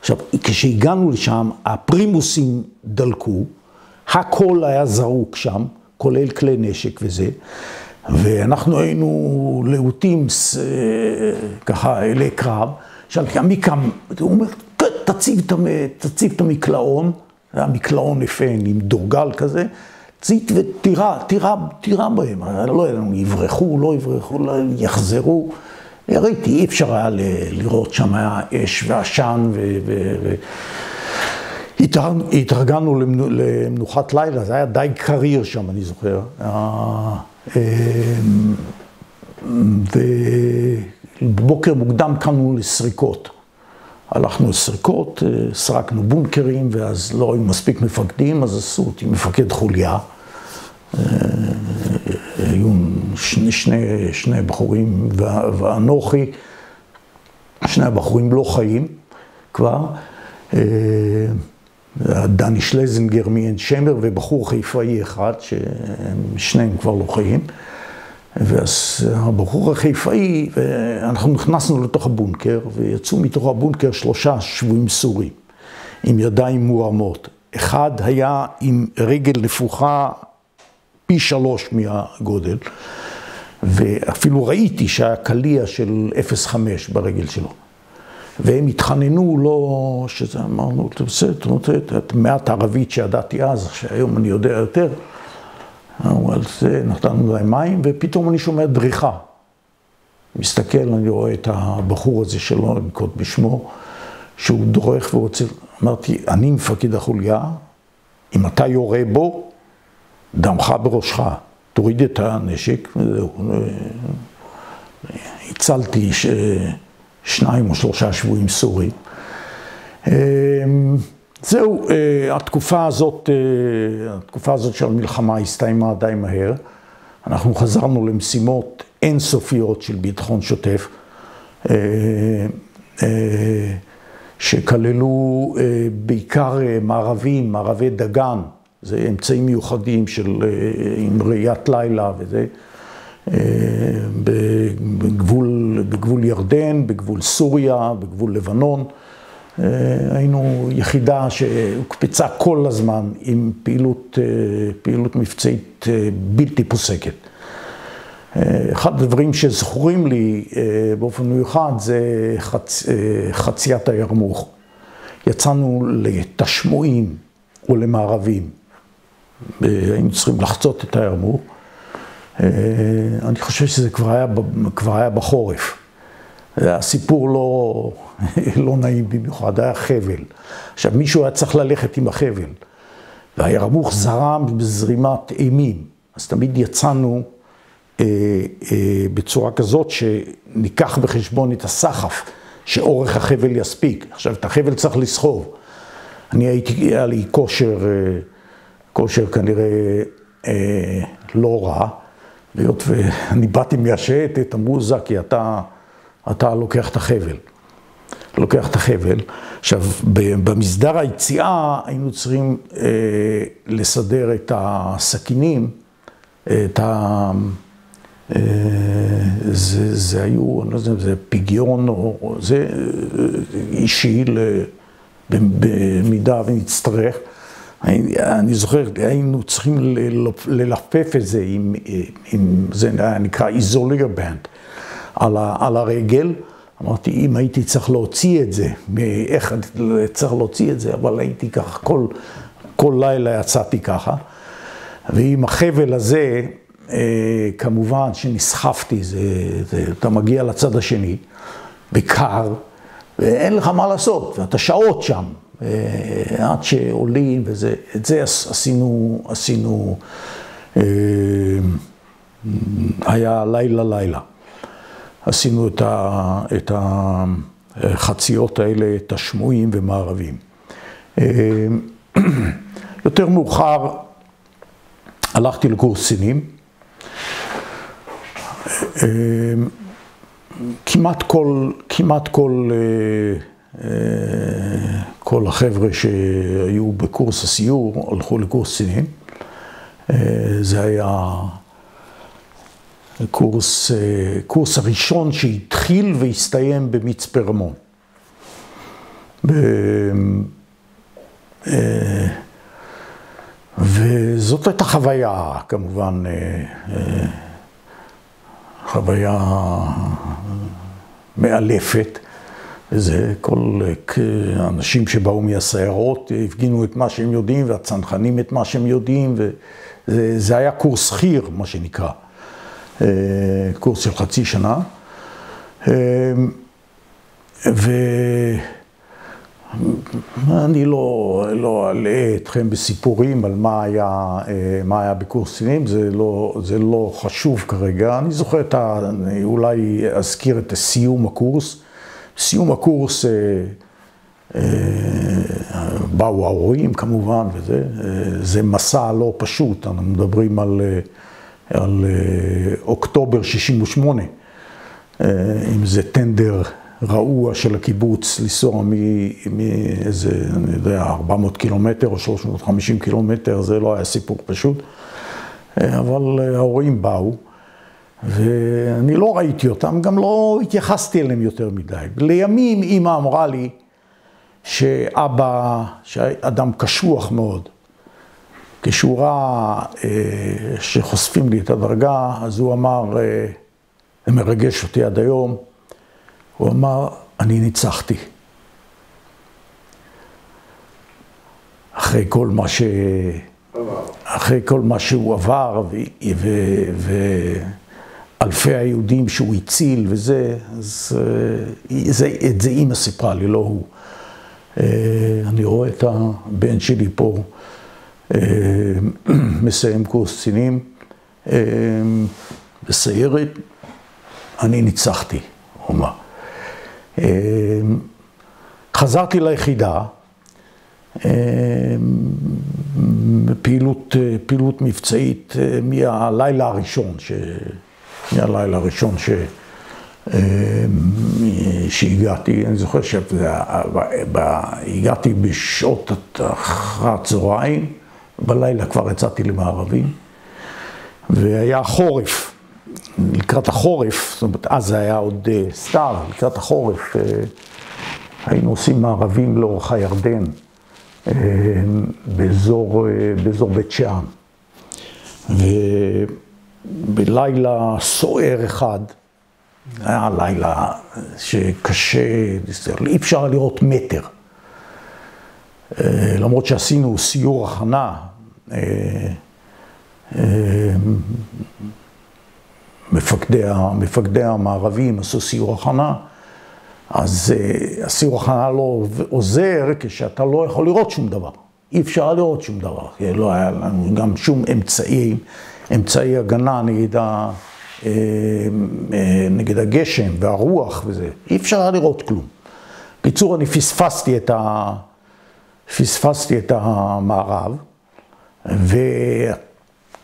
B: עכשיו, כשהגענו לשם, הפרימוסים דלקו, הכל היה זרוק שם, כולל כלי נשק וזה, ואנחנו היינו להוטים ככה אלי קרב, שאלתי, עמיקה, הוא אומר, תציב את המקלעון, זה היה מקלעון אפן עם דורגל כזה, צית ותירה בהם, לא ידענו, יברחו, לא יברחו, יחזרו, ראיתי, אי אפשר היה לראות שם היה אש ועשן התארגנו למנוחת לילה, זה היה די קריר שם, אני זוכר. ובבוקר מוקדם קמנו לסריקות. הלכנו לסריקות, סרקנו בונקרים, ואז לא היו מספיק מפקדים, אז עשו אותי מפקד חוליה. היו שני בחורים ואנוכי, שני הבחורים לא חיים כבר. דני שלזינגר מעין שמר ובחור חיפאי אחד, ששניהם כבר לא חיים. ואז הבחור החיפאי, אנחנו נכנסנו לתוך הבונקר, ויצאו מתוך הבונקר 3 שבויים סורים, עם ידיים מורמות. אחד היה עם רגל נפוחה פי 3 מהגודל, ואפילו ראיתי שהיה קליע של 0.5 ברגל שלו. והם התחננו לו, שזה אמרנו, בסדר, את מעט ערבית שידעתי אז, שהיום אני יודע יותר, אבל זה נתנו להם מים, ופתאום אני שומע דריכה. מסתכל, אני רואה את הבחור הזה שלו, נקוט בשמו, שהוא דורך ורוצה, אמרתי, אני מפקד החוליה, אם אתה יורה בו, דמך בראשך, תוריד את הנשק, וזהו. הצלתי 2 או 3 שבויים סורים. זהו, התקופה הזאת של המלחמה הסתיימה די מהר. אנחנו חזרנו למשימות אינסופיות של ביטחון שוטף, שכללו בעיקר מערבי דגן, זה אמצעים מיוחדים עם ראיית לילה וזה, בגבול ירדן, בגבול סוריה, בגבול לבנון. היינו יחידה שהוקפצה כל הזמן עם פעילות מבצעית בלתי פוסקת. אחד הדברים שזכורים לי באופן מיוחד זה חציית הירמוך. יצאנו לתשמועים או למערבים, היינו צריכים לחצות את הירמוך. אני חושב שזה כבר היה בחורף. הסיפור לא נעים במיוחד, היה חבל. עכשיו, מישהו היה צריך ללכת עם החבל, והירמוך זרם בזרימת אימים. אז תמיד יצאנו בצורה כזאת שניקח בחשבון את הסחף, שאורך החבל יספיק. עכשיו, את החבל צריך לסחוב. היה לי כושר כנראה לא רע, והיות ואני באתי מהשייטת, אמרו זקי, אתה לוקח את החבל. עכשיו, במסדר היציאה היינו צריכים לסדר את הסכינים, זה היו, אני לא יודע, זה פיגיון או זה אישי במידה ונצטרך. אני זוכר, היינו צריכים ללפף את זה עם זה נקרא איזולר בנד על הרגל. אמרתי, אם הייתי צריך להוציא את זה, איך צריך להוציא את זה, אבל הייתי ככה, כל לילה יצאתי ככה. ועם החבל הזה, כמובן שנסחפתי, אתה מגיע לצד השני, בקר, ואין לך מה לעשות, ואתה שעות שם. עד שעולים וזה, את זה עשינו, היה לילה. עשינו את החציות האלה, את השמועים ומערבים. יותר מאוחר הלכתי לקורס קצינים. כמעט כל החבר'ה שהיו בקורס הסיור הלכו לקורס קצינים. זה היה קורס הראשון שהתחיל והסתיים במצפה רמון. וזאת הייתה חוויה, כמובן, חוויה מאלפת. זה כל האנשים שבאו מהסיירות הפגינו את מה שהם יודעים, והצנחנים את מה שהם יודעים, וזה היה קורס חיר, מה שנקרא. קורס של חצי שנה. ואני לא אלאה אתכם בסיפורים על מה היה בקורס קצינים, זה לא חשוב כרגע. אני זוכר אולי אזכיר את סיום הקורס. סיום הקורס באו ההורים כמובן, וזה מסע לא פשוט. אנחנו מדברים על אוקטובר 68, אם זה טנדר רעוע של הקיבוץ, לנסוע מאיזה, אני יודע, 400 קילומטר או 350 קילומטר, זה לא היה סיפור פשוט. אבל ההורים באו, ואני לא ראיתי אותם, גם לא התייחסתי אליהם יותר מדי. לימים אמא אמרה לי שאבא, שאדם קשוח מאוד, כשהוא ראה שחושפים לי את הדרגה, אז הוא אמר, זה מרגש אותי עד היום, הוא אמר, אני ניצחתי. אחרי כל מה שהוא עבר, ואלפי היהודים שהוא הציל וזה, את זה אמא סיפרה לי, לא הוא. אני רואה את הבן שלי פה, מסיים קורס קצינים, בסיירת, אני ניצחתי, הוא אמר. חזרתי ליחידה, פעילות מבצעית מהלילה הראשון שהגעתי. אני זוכר שהגעתי בשעות אחר הצהריים, בלילה כבר יצאתי למערבים, והיה חורף. לקראת החורף, זאת אומרת, אז זה היה עוד סתר, לקראת החורף, היינו עושים מערבים לאורך הירדן, באזור בית שאן. ובלילה סוער אחד, היה לילה שקשה, אי אפשר לראות מטר. למרות שעשינו סיור הכנה, מפקדי המערבים עשו סיור הכנה, אז הסיור הכנה לא עוזר כשאתה לא יכול לראות שום דבר. אי אפשר לראות שום דבר, כי לא היה לנו גם שום אמצעי הגנה נגד הגשם והרוח וזה. אי אפשר לראות כלום. בקיצור, אני פספסתי את המערב,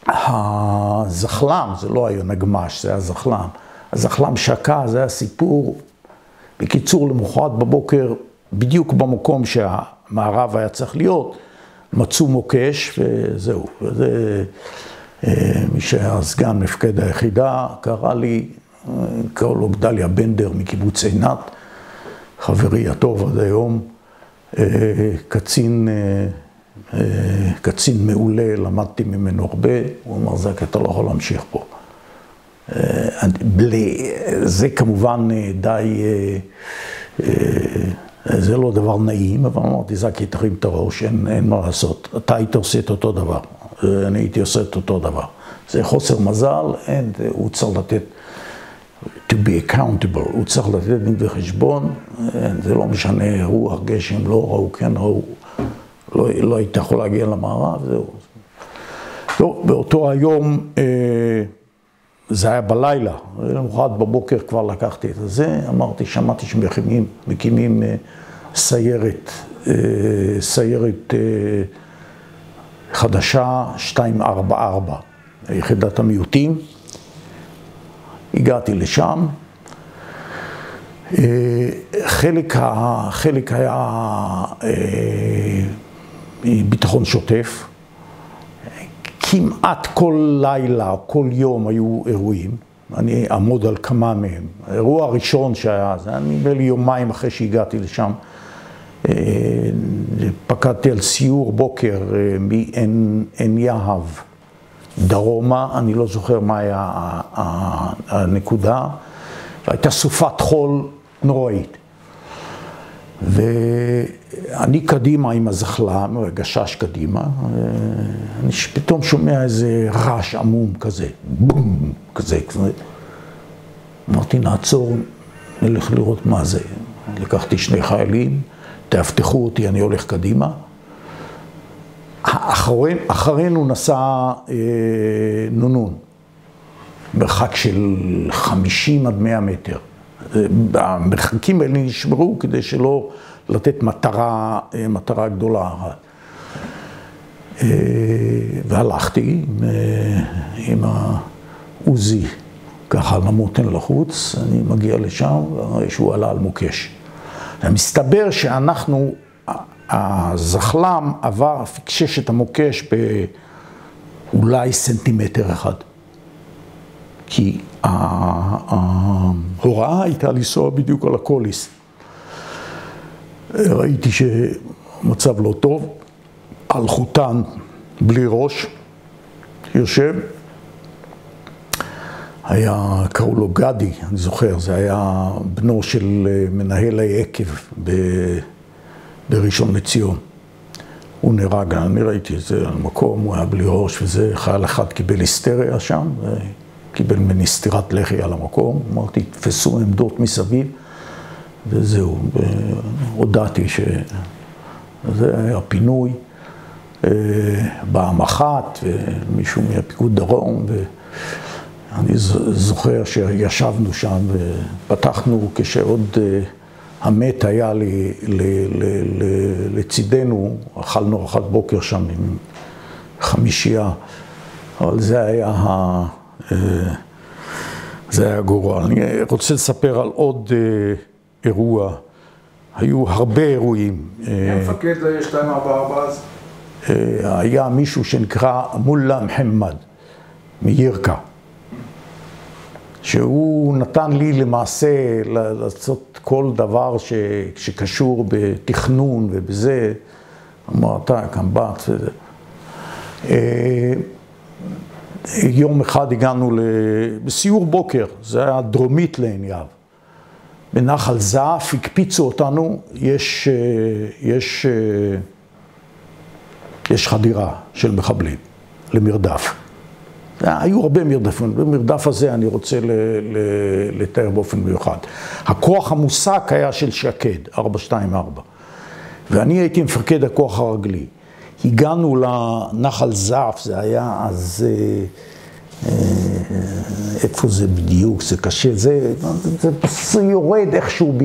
B: הזחלם, זה לא היה נגמש, זה היה זחלם. הזחלם שקע, זה היה סיפור. בקיצור, למחרת בבוקר, בדיוק במקום שהמערב היה צריך להיות, מצאו מוקש וזהו. וזה, מי שהיה סגן מפקד היחידה, קרא לי, קראו לו גדליה בנדר מקיבוץ עינת, חברי הטוב עד היום, קצין מעולה, למדתי ממנו הרבה, הוא אמר, זק, אתה לא יכול להמשיך פה. זה כמובן די, זה לא דבר נעים, אבל אמרתי, זקי, תרים את הראש, אין מה לעשות. אתה היית עושה את אותו דבר, אני הייתי עושה את אותו דבר. זה חוסר מזל, הוא צריך לתת, to be accountable, הוא צריך לתת דין וחשבון, זה לא משנה, רוח, גשם, לא ראו, כן ראו, לא היית יכול להגיע למערב, זהו. לא, באותו היום, זה היה בלילה, למחרת בבוקר כבר לקחתי את זה, אמרתי, שמעתי שמקימים סיירת חדשה, 244, יחידת המיעוטים. הגעתי לשם, חלק היה ביטחון שוטף, כמעט כל לילה, כל יום היו אירועים, אני אעמוד על כמה מהם. האירוע הראשון שהיה, זה היה נדמה לי יומיים אחרי שהגעתי לשם, פקדתי על סיור בוקר מעין יהב דרומה, אני לא זוכר מה היה הנקודה, והייתה סופת חול נוראית. ואני קדימה עם הזחלם, גשש קדימה, אני פתאום שומע איזה רעש עמום כזה, בום, כזה. אמרתי, נעצור, נלך לראות מה זה. לקחתי 2 חיילים, תאבטחו אותי, אני הולך קדימה. אחרינו נסע נונון, מרחק של 50 עד 100 מטר. המרחקים האלה נשמרו כדי שלא לתת מטרה גדולה. והלכתי עם העוזי ככה למותן לחוץ, אני מגיע לשם וראי שהוא עלה על מוקש. מסתבר שאנחנו, הזחלם עבר, פיקשש את המוקש באולי סנטימטר אחד. כי ההוראה הייתה לנסוע בדיוק על הקוליס. ראיתי שמצב לא טוב, על חוטן בלי ראש, יושב. קראו לו גדי, אני זוכר, זה היה בנו של מנהל היקב בראשון לציון. הוא נהרג, אני ראיתי את זה על מקום, הוא היה בלי ראש וזה, חייל אחד קיבל היסטריה שם, קיבל ממני סטירת לחי על המקום, אמרתי, תפסו עמדות מסביב, וזהו, הודעתי שזה היה פינוי, באה מח"ט ומישהו מהפיקוד דרום, ואני זוכר שישבנו שם ופתחנו כשעוד המת היה לצידנו, אכלנו ארוחת בוקר שם עם 5, אבל זה היה גורל. אני רוצה לספר על עוד אירוע, היו הרבה אירועים.
A: מי המפקד 244 אז?
B: היה מישהו שנקרא מולה מחמד, מירקה, שהוא נתן לי למעשה לעשות כל דבר שקשור בתכנון ובזה, אמרת, קמב"ט וזה. יום אחד הגענו בסיור בוקר, זה היה דרומית לעין יהב. בנחל זעף הקפיצו אותנו, יש חדירה של מחבלים למרדף. היו הרבה מרדפים, במרדף הזה אני רוצה לתאר באופן מיוחד. הכוח המוסק היה של שקד, 424, ואני הייתי מפקד הכוח הרגלי. הגענו לנחל זעף, זה היה אז, איפה זה בדיוק, זה קשה, זה יורד איכשהו,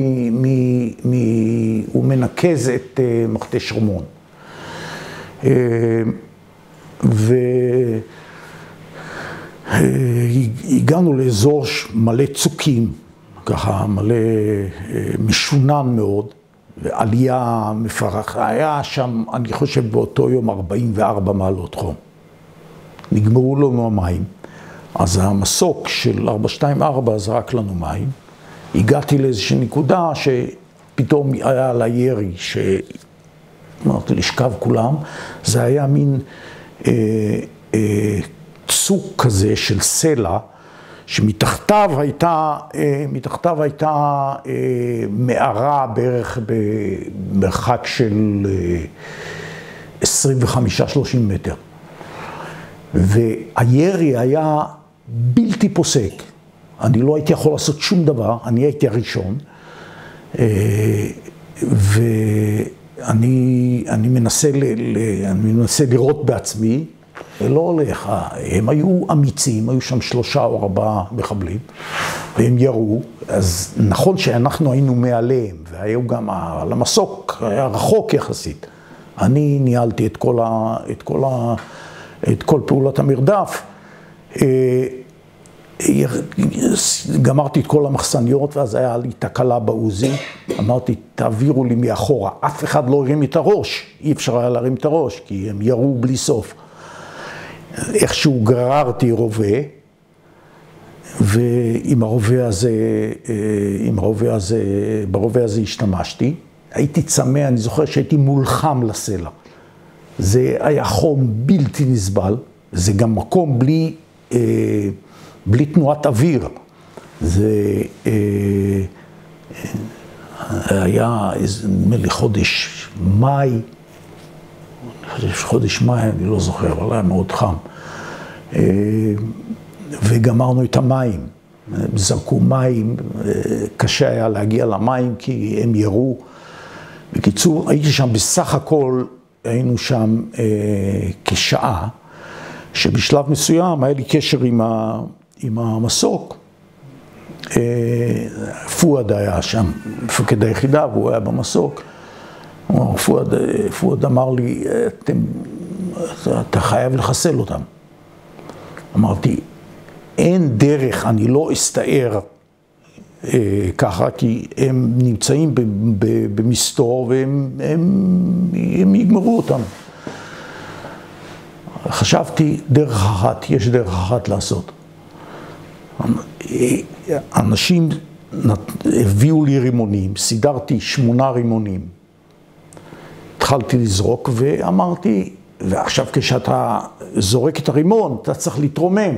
B: הוא מנקז את מחטה שרמון. והגענו לאזור מלא צוקים, ככה מלא משונן מאוד, ועלייה מפרח. היה שם, אני חושב באותו יום 44 מעלות חום. נגמרו לנו המים, אז המסוק של 424 זרק לנו מים. הגעתי לאיזושהי נקודה שפתאום היה על הירי, אמרתי לשכב כולם, זה היה מין צוק כזה של סלע, שמתחתיו הייתה מערה בערך במרחק של 25-30 מטר. והירי היה בלתי פוסק. אני לא הייתי יכול לעשות שום דבר, אני הייתי הראשון. ואני מנסה לראות בעצמי, ולא הולך. הם היו אמיצים, היו שם 3 או 4 מחבלים, והם ירו. אז נכון שאנחנו היינו מעליהם, והיו גם על המסוק, היה רחוק יחסית. אני ניהלתי את כל פעולת המרדף. גמרתי את כל המחסניות, ואז היה לי תקלה בעוזי. אמרתי, תעבירו לי מאחורה. אף אחד לא הרים את הראש. אי אפשר היה להרים את הראש, כי הם ירו בלי סוף. איכשהו גררתי רובה, ועם ברובה הזה השתמשתי. הייתי צמא, אני זוכר שהייתי מולחם לסלע. זה היה חום בלתי נסבל. זה גם מקום בלי תנועת אוויר. זה היה נדמה לי חודש מאי, אני לא זוכר, אבל היה מאוד חם. וגמרנו את המים. זרקו מים, קשה היה להגיע למים כי הם ירו. בקיצור, הייתי שם בסך הכל, היינו שם כשעה, שבשלב מסוים היה לי קשר עם המסוק. פואד היה שם, מפקד היחידה, והוא היה במסוק. פואד אמר לי, אתה חייב לחסל אותם. אמרתי, אין דרך, אני לא אסתער ככה, כי הם נמצאים במסתור והם יגמרו אותם. חשבתי, דרך אחת, יש דרך אחת לעשות. אנשים הביאו לי רימונים, סידרתי 8 רימונים. התחלתי לזרוק ואמרתי, ועכשיו כשאתה זורק את הרימון, אתה צריך להתרומם,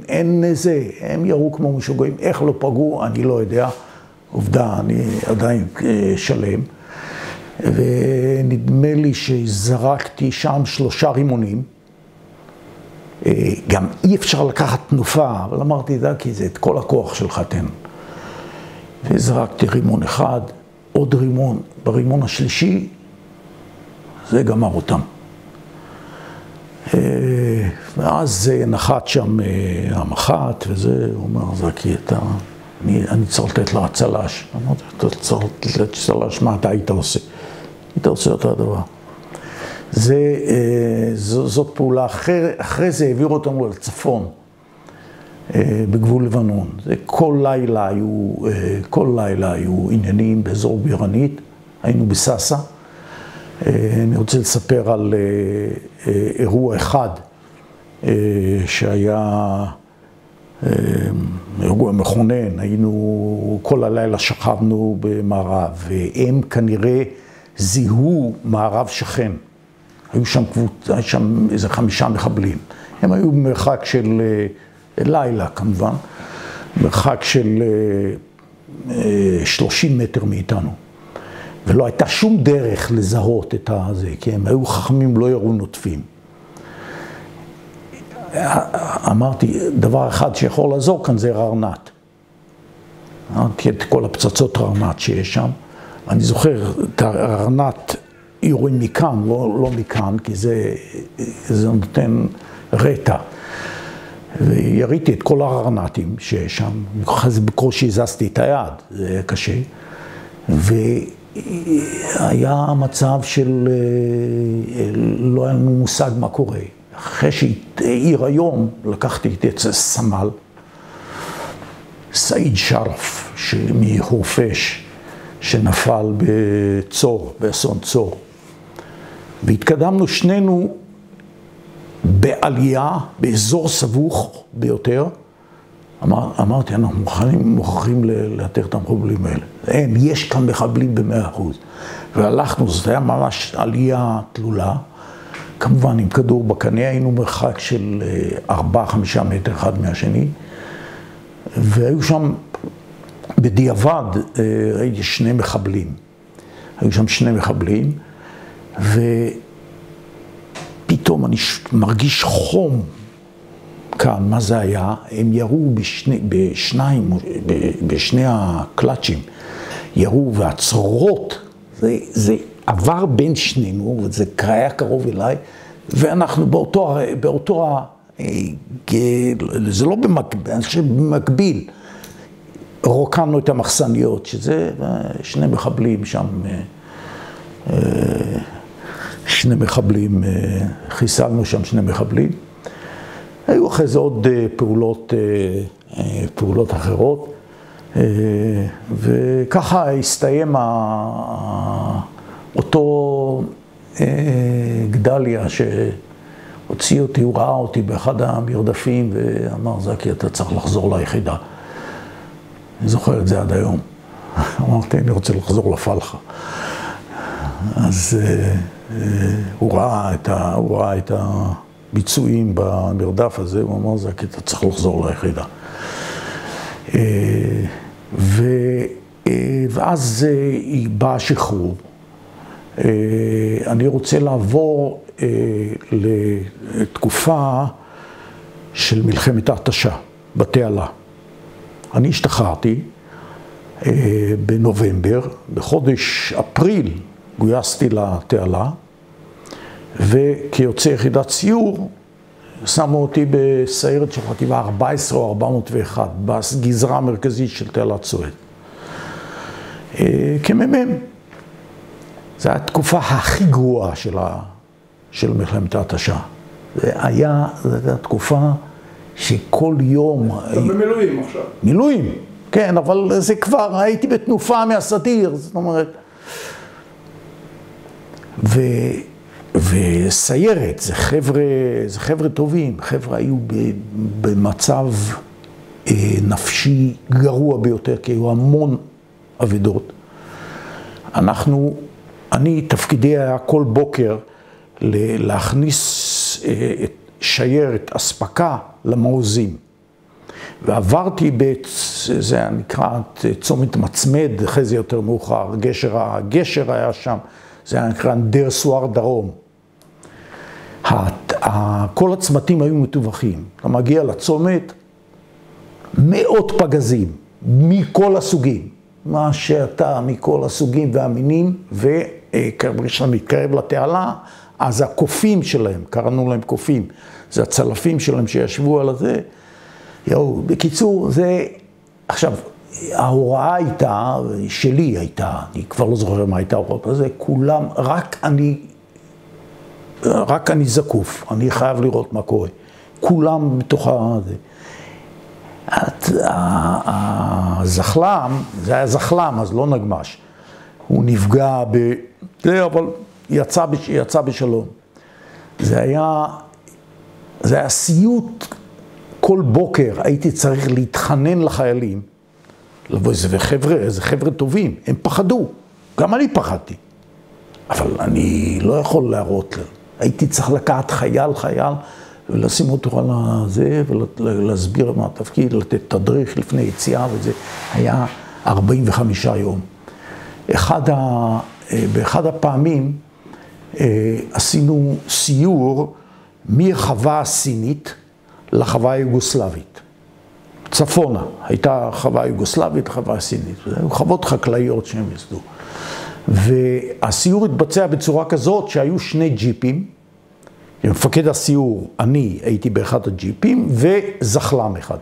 B: אין זה, הם ירו כמו משוגעים, איך לא פגעו, אני לא יודע, עובדה, אני עדיין שלם, ונדמה לי שזרקתי שם 3 רימונים, גם אי אפשר לקחת תנופה, אבל אמרתי, כי זה את כל הכוח שלך תן. וזרקתי רימון אחד, עוד רימון, ברימון השלישי, זה גמר אותם. ואז נחת שם המח"ט וזה, הוא אומר, זרקי אתה, אני צריך לתת לה צל"ש. אמרתי, אתה צריך לתת צל"ש, מה אתה היית עושה? היית עושה אותו הדבר. זאת פעולה, אחרי זה העבירו אותנו לצפון, בגבול לבנון. כל לילה היו עניינים באזור בירנית, היינו בססה. אני רוצה לספר על אירוע אחד שהיה אירוע מכונן, היינו כל הלילה שכבנו במערב, והם כנראה זיהו מערב שכן. היו שם איזה 5 מחבלים. הם היו במרחק של לילה כמובן, מרחק של 30 מטר מאיתנו. ולא הייתה שום דרך לזהות את זה, כי הם היו חכמים, לא ירו נוטפים. אמרתי, דבר אחד שיכול לעזור כאן זה ררנט. אמרתי את כל הפצצות ררנט שיש שם. אני זוכר את הררנט יורים מכאן, לא מכאן, כי זה נותן רטע. ויריתי את כל הררנטים שיש שם, אז בקושי הזזתי את היד, זה היה קשה. היה מצב של לא היה לנו מושג מה קורה. אחרי שהעיר היום, לקחתי את סמל, סעיד שרף, מחורפיש, שנפל בצור, באסון צור. והתקדמנו שנינו בעלייה, באזור סבוך ביותר. אמרתי, אנחנו מוכרחים לאתר את המחבלים האלה. אין, יש כאן מחבלים ב100%. והלכנו, זאת היה ממש עלייה תלולה. כמובן, עם כדור בקנה, היינו מרחק של 4-5 מטר אחד מהשני. והיו שם, בדיעבד, ראיתי 2 מחבלים. היו שם 2 מחבלים, ופתאום אני מרגיש חום. כאן, מה זה היה? הם ירו בשני הקלאצ'ים, ירו והצרורות, זה עבר בין שנינו, וזה היה קרוב אליי, ואנחנו באותו זה לא במקביל, אני חושב במקביל, רוקנו את המחסניות, שזה 2 מחבלים שם, 2 מחבלים, חיסלנו שם 2 מחבלים. היו אחרי זה עוד פעולות אחרות, וככה הסתיים אותו גדליה שהוציא אותי, הוא ראה אותי באחד המרדפים ואמר, זקי, אתה צריך לחזור ליחידה. אני זוכר את זה עד היום. אמרתי, אני רוצה לחזור לפלחה. אז הוא ראה את ביצועים במרדף הזה, הוא אמר, זקי, אתה צריך לחזור ליחידה. ואז בא השחרור. אני רוצה לעבור לתקופה של מלחמת ההתשה, בתעלה. אני השתחררתי בנובמבר, בחודש אפריל גויסתי לתעלה, וכיוצא יחידת סיור, שמו אותי בסיירת של חטיבה 14 או 401, בגזרה המרכזית של תעלת סואץ. כמ"מ. זו הייתה התקופה הכי גרועה של מלחמת ההתשה. זו הייתה תקופה שכל יום...
A: אתה במילואים עכשיו.
B: מילואים, כן, אבל זה כבר, הייתי בתנופה מהסדיר, זאת אומרת... וסיירת, זה חבר'ה טובים, חבר'ה היו במצב נפשי גרוע ביותר, כי היו המון אבדות. אני תפקידי היה כל בוקר להכניס שיירת אספקה למעוזים. ועברתי זה נקרא צומת מצמד, אחרי זה יותר מאוחר, הגשר היה שם, זה היה נקרא דר סואר דרום. כל הצמתים היו מטווחים. אתה מגיע לצומת, מאות פגזים, מכל הסוגים. מה שאתה, מכל הסוגים והמינים, וכשאתה מתקרב לתעלה, אז הקופים שלהם, קראנו להם קופים, זה הצלפים שלהם שישבו על הזה. בקיצור, זה... עכשיו, ההוראה הייתה, שלי הייתה, אני כבר לא זוכר מה הייתה ההוראה הזה, כולם, רק אני זקוף, אני חייב לראות מה קורה. כולם בתוך הזה. הזחלם, זה היה זחלם, אז לא נגמש. הוא נפגע אבל יצא בשלום. זה היה סיוט. כל בוקר הייתי צריך להתחנן לחיילים. איזה חבר'ה טובים, הם פחדו. גם אני פחדתי. אבל אני לא יכול להראות להם. הייתי צריך לקחת חייל, ולשים אותו על זה, ולהסביר מה התפקיד, לתת תדריך לפני יציאה, וזה היה 45 יום. באחד הפעמים עשינו סיור מהחווה הסינית לחווה היוגוסלבית. צפונה, הייתה חווה יוגוסלבית, חווה סינית. זה היו חוות חקלאיות שהם יסדו. והסיור התבצע בצורה כזאת שהיו שני ג'יפים, מפקד הסיור, אני הייתי באחד הג'יפים, וזחלם אחד.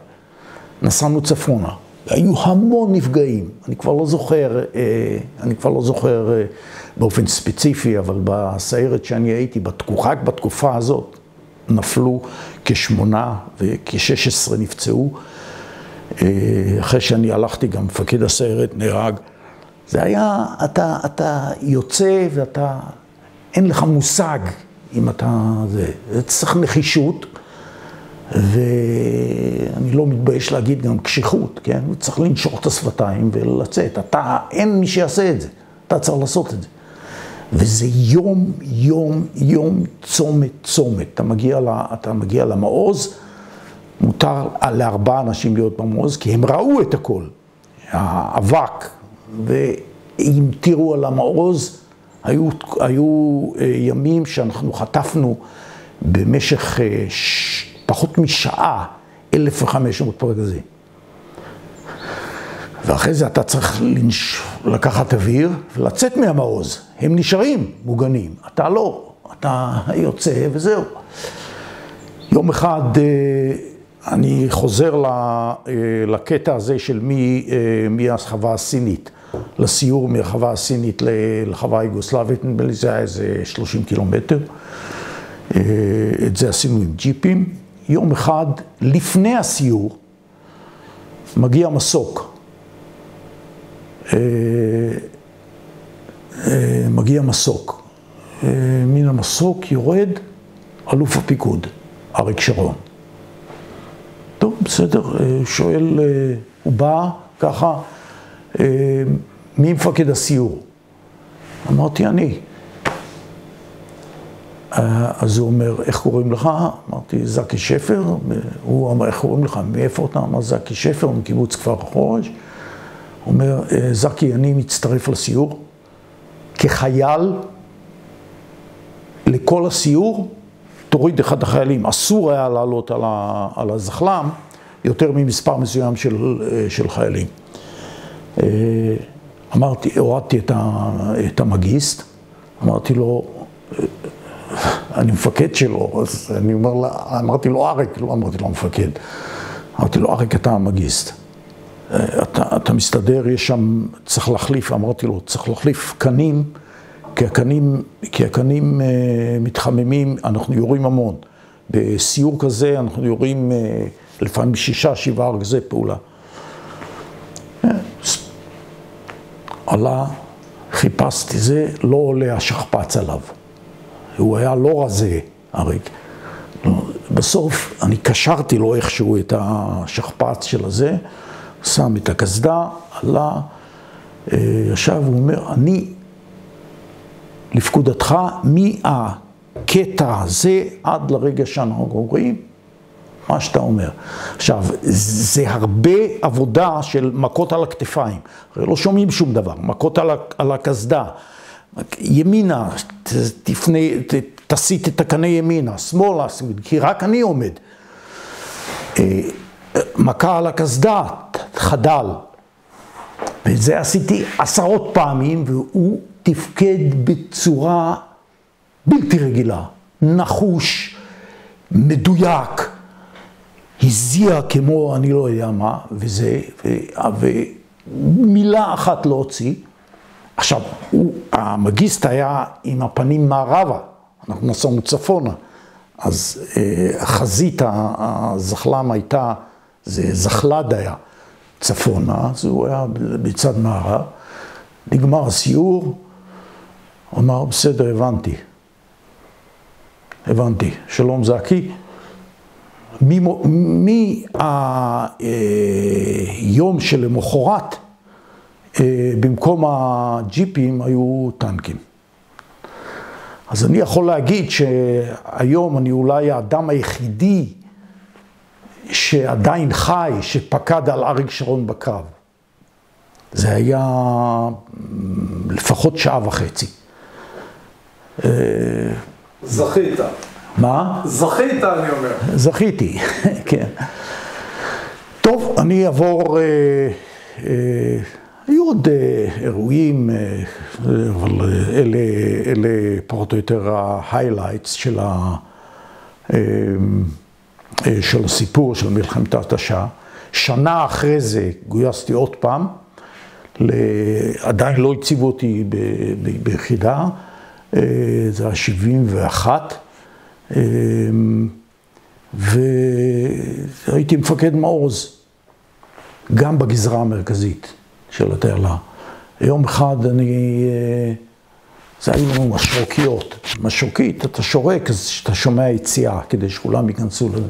B: נסענו צפונה. היו המון נפגעים. אני כבר לא זוכר באופן ספציפי, אבל בסיירת שאני הייתי, רק בתקופה הזאת, נפלו כ8 וכ16 נפצעו. אחרי שאני הלכתי, גם מפקד הסיירת נהרג. זה היה, אתה יוצא ואתה, אין לך מושג אם אתה, זה צריך נחישות, ואני לא מתבייש להגיד גם קשיחות, כן? הוא צריך לנשוך את השפתיים ולצאת. אין מי שיעשה את זה, אתה צריך לעשות את זה. וזה יום, צומת. אתה מגיע למעוז, מותר ל4 אנשים להיות במעוז, כי הם ראו את הכל, האבק, והמטירו על המעוז. היו ימים שאנחנו חטפנו במשך פחות משעה 1,500 פגזים. ואחרי זה אתה צריך לקחת אוויר ולצאת מהמעוז. הם נשארים מוגנים, אתה לא, אתה יוצא וזהו. יום אחד אני חוזר לקטע הזה של מהחווה הסינית, לסיור מהחווה הסינית לחווה היוגוסלבית, נדמה לי זה היה איזה 30 קילומטר. את זה עשינו עם ג'יפים. יום אחד לפני הסיור מגיע מסוק. מן המסוק יורד אלוף הפיקוד, אריק שרון. טוב, בסדר, שואל, הוא בא ככה, מי מפקד הסיור? אמרתי, אני. אז הוא אומר, איך קוראים לך? אמרתי, זקי שפר. הוא אמר, איך קוראים לך? מאיפה אתה? אמר, זקי שפר, מקיבוץ כפר חורש. הוא אומר, זקי, אני מצטרף לסיור. כחייל, לכל הסיור, תוריד אחד החיילים. אסור היה לעלות על הזחלם, יותר ממספר מסוים של חיילים. הורדתי את המגיסט, אמרתי לו, אני מפקד שלו, אז אמרתי לו אריק, לא אמרתי לו מפקד, אמרתי לו אריק אתה המגיסט, אתה מסתדר, יש שם, צריך להחליף, אמרתי לו, צריך להחליף קנים, כי הקנים מתחממים, אנחנו יורים המון. בסיור כזה אנחנו יורים לפעמים 6-7 ארגזי פעולה. עלה, חיפשתי זה, לא עולה השכפ"ץ עליו. הוא היה לא רזה, אריק. בסוף אני קשרתי לו איכשהו את השכפ"ץ של הזה, שם את הקסדה, עלה, ישב, הוא אומר, אני לפקודתך מהקטע הזה עד לרגע שאנחנו רואים, מה שאתה אומר. עכשיו, זה הרבה עבודה של מכות על הכתפיים. הרי לא שומעים שום דבר, מכות על הקסדה. ימינה, תסיט את הקנה ימינה, שמאלה, כי רק אני עומד. מכה על הקסדה, חדל. ואת זה עשיתי 10 פעמים, והוא תפקד בצורה בלתי רגילה, נחוש, מדויק, הזיע כמו אני לא יודע מה, וזה, ומילה אחת לא הוציא. עכשיו, המגיסט היה עם הפנים מערבה, אנחנו נסענו צפונה, אז החזית הזחלם הייתה, זה זחלד היה צפונה, אז הוא היה בצד מערב, נגמר הסיור, הוא אמר, בסדר, הבנתי, שלום זקי. מהיום שלמחרת, במקום הג'יפים היו טנקים. אז אני יכול להגיד שהיום אני אולי האדם היחידי שעדיין חי, שפקד על אריק שרון בקרב. זה היה לפחות 1.5 שעות.
A: זכית.
B: מה?
A: זכית, אני אומר.
B: זכיתי, כן. טוב, אני אעבור, היו עוד אירועים, אבל אלה פחות או יותר ההיילייטס של הסיפור של מלחמת ההתשה. שנה אחרי זה גויסתי עוד פעם, עדיין לא הציבו אותי ביחידה, זה היה 71, והייתי מפקד מעוז, גם בגזרה המרכזית של התעלה. יום אחד זה היו לנו משרוקיות. משרוקית, אתה שורק, אז אתה שומע יציאה, כדי שכולם ייכנסו לזה.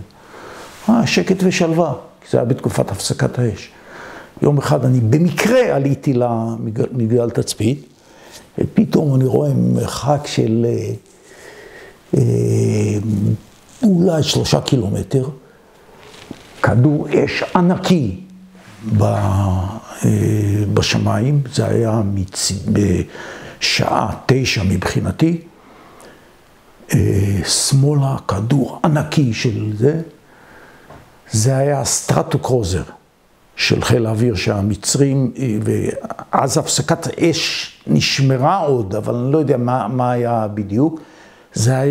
B: שקט ושלווה, כי זה היה בתקופת הפסקת האש. יום אחד אני במקרה עליתי למגדל תצפית, ופתאום אני רואה מרחק של אולי 3 קילומטר, כדור אש ענקי בשמיים, זה היה בשעה 9 מבחינתי, שמאלה כדור ענקי של זה היה סטרטוקרוזר של חיל האוויר שהמצרים, ואז הפסקת האש נשמרה עוד, אבל אני לא יודע מה היה בדיוק,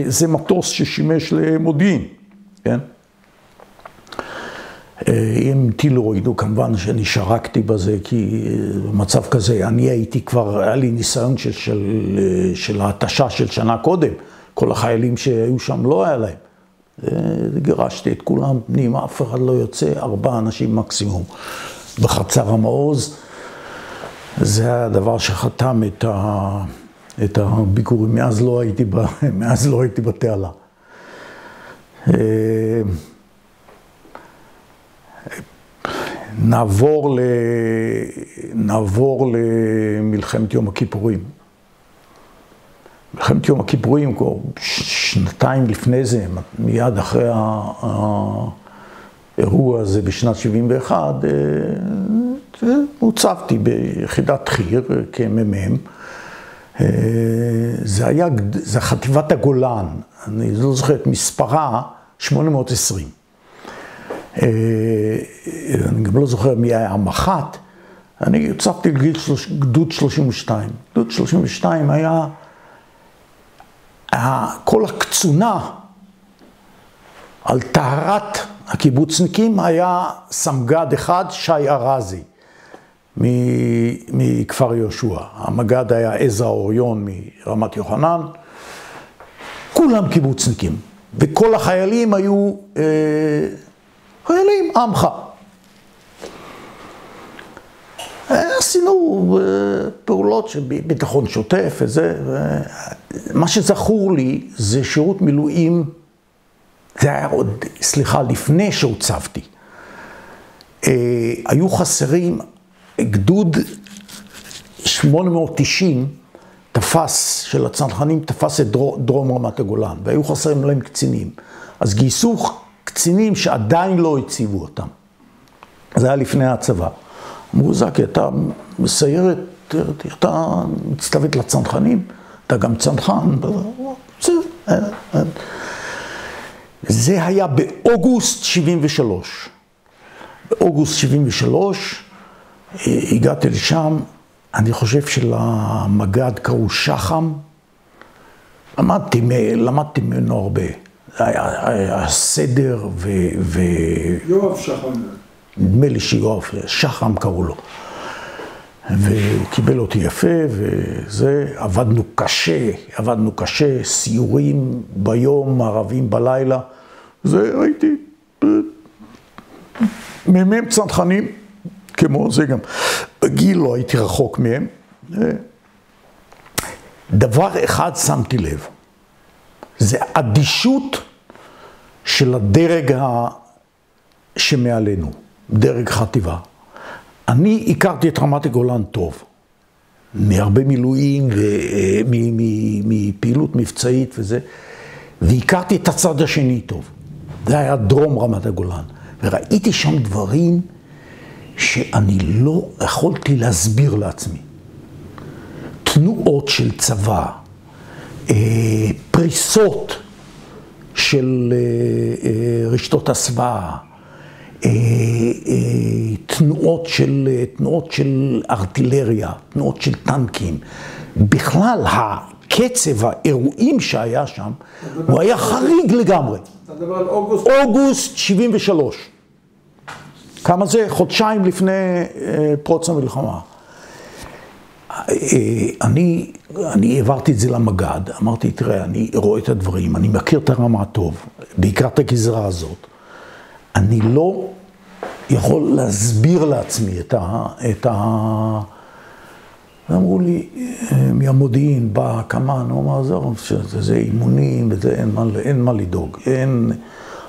B: זה מטוס ששימש למודיעין, כן? אם טיל הורידו, כמובן שאני שרקתי בזה, כי במצב כזה, אני הייתי כבר, היה לי ניסיון של ההתשה של שנה קודם, כל החיילים שהיו שם לא היה להם. גירשתי את כולם פנים, אף אחד לא יוצא, 4 אנשים מקסימום בחצר המעוז. זה היה הדבר שחתם את הביקורים, מאז לא הייתי בתעלה. נעבור למלחמת יום הכיפורים. מלחמת יום הכיפורים, כבר 2 לפני זה, מיד אחרי האירוע הזה בשנת 71, הוצבתי ביחידת חי"ר כמ"מ. זה חטיבת הגולן, אני לא זוכר את מספרה, 820. אני גם לא זוכר מי היה המח"ט, אני יוצבתי לגדוד 32. גדוד 32 היה, כל הקצונה על טהרת הקיבוצניקים היה סמג"ד אחד, שי ארזי, מכפר יהושע. המג"ד היה עזרא אוריון מרמת יוחנן, כולם קיבוצניקים, וכל החיילים היו חיילים עמך. עשינו פעולות של ביטחון שוטף וזה, מה שזכור לי זה שירות מילואים, זה היה עוד, סליחה, לפני שהוצבתי. היו חסרים, גדוד 890 תפס, של הצנחנים תפס את דרום רמת הגולן, והיו חסרים להם קצינים. אז גייסו קצינים שעדיין לא הציבו אותם. זה היה לפני הצבא. אמרו, זקי, אתה מסיירת, אתה מצטוות לצנחנים, אתה גם צנחן. זה היה באוגוסט 73. באוגוסט 73 הגעתי לשם, אני חושב שלמג"ד קראו שחם, למדתי ממנו הרבה. היה סדר
A: יואב שחם.
B: נדמה לי שיואב, שחם קראו לו. וקיבל אותי יפה, וזה, עבדנו קשה, סיורים ביום, מערבים בלילה. זה הייתי מ"מ צנחנים, כמו זה גם. בגיל לא הייתי רחוק מהם. דבר אחד שמתי לב, זה אדישות של הדרג שמעלינו, דרג חטיבה. אני הכרתי את רמת הגולן טוב, מהרבה מילואים ומפעילות מבצעית וזה, והכרתי את הצד השני טוב. זה היה דרום רמת הגולן, וראיתי שם דברים שאני לא יכולתי להסביר לעצמי. תנועות של צבא, פריסות של רשתות הסוואה, תנועות של ארטילריה, תנועות של טנקים. בכלל, הקצב האירועים שהיה שם, הוא היה חריג לגמרי.
A: אתה מדבר על אוגוסט?
B: אוגוסט 73. כמה זה? חודשיים לפני פרוץ המלחמה. אני העברתי את זה למג"ד, אמרתי, תראה, אני רואה את הדברים, אני מכיר את הרמה טוב, בעיקר את הגזרה הזאת. אני לא יכול להסביר לעצמי אמרו לי, מהמודיעין בא כמה, הוא אמר, זה אימונים, וזה אין מה לדאוג.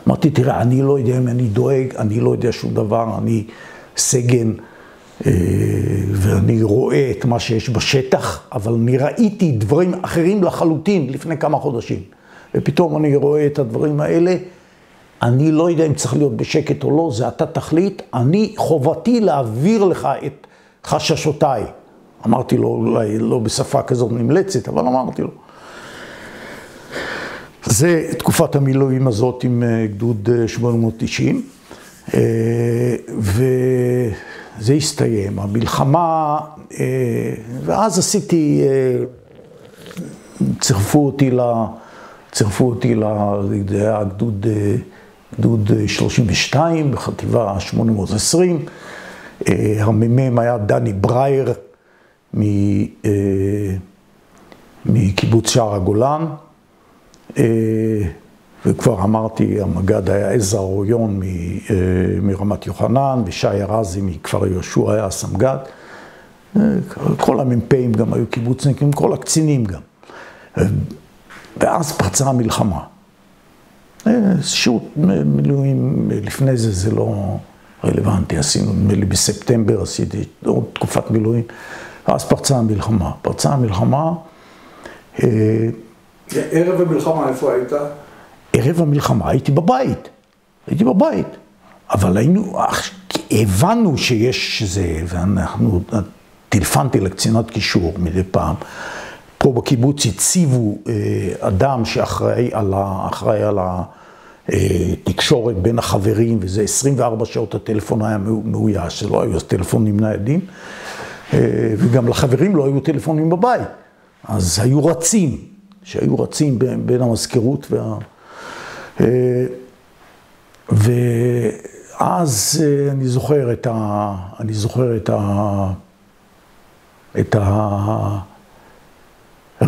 B: אמרתי, תראה, אני לא יודע אם אני דואג, אני לא יודע שום דבר, אני סגן, ואני רואה את מה שיש בשטח, אבל אני ראיתי דברים אחרים לחלוטין לפני כמה חודשים. ופתאום אני רואה את הדברים האלה, אני לא יודע אם צריך להיות בשקט או לא, זה אתה תחליט, אני חובתי להעביר לך את חששותיי. אמרתי לו, אולי לא בשפה כזאת נמלצת, אבל אמרתי לו. זה תקופת המילואים הזאת עם גדוד 890, וזה הסתיים. המלחמה, ואז עשיתי, צירפו אותי לגדוד 32 בחטיבה 820, המ"מ היה דני ברייר מקיבוץ שער הגולן, וכבר אמרתי, המג"ד היה עזרא אוריון מרמת יוחנן, ושי ארזי מכפר יהושע היה הסמג"ד. כל המ"פים גם היו קיבוצניקים, כל הקצינים גם. ואז פרצה המלחמה. שירות מילואים לפני זה לא רלוונטי, עשינו, נדמה לי בספטמבר עשיתי עוד תקופת מילואים, ואז פרצה המלחמה.
A: ערב המלחמה, איפה היית?
B: ערב המלחמה הייתי בבית, אבל הבנו שיש זה, ואנחנו, טלפנתי לקצינת קישור מדי פעם, פה בקיבוץ הציבו אדם שאחראי על תקשורת בין החברים, וזה 24 שעות הטלפון היה מאויש, שלא היו טלפונים ניידים, וגם לחברים לא היו טלפונים בבית. אז היו רצים, שהיו רצים בין המזכירות ואז אני זוכר את 1:45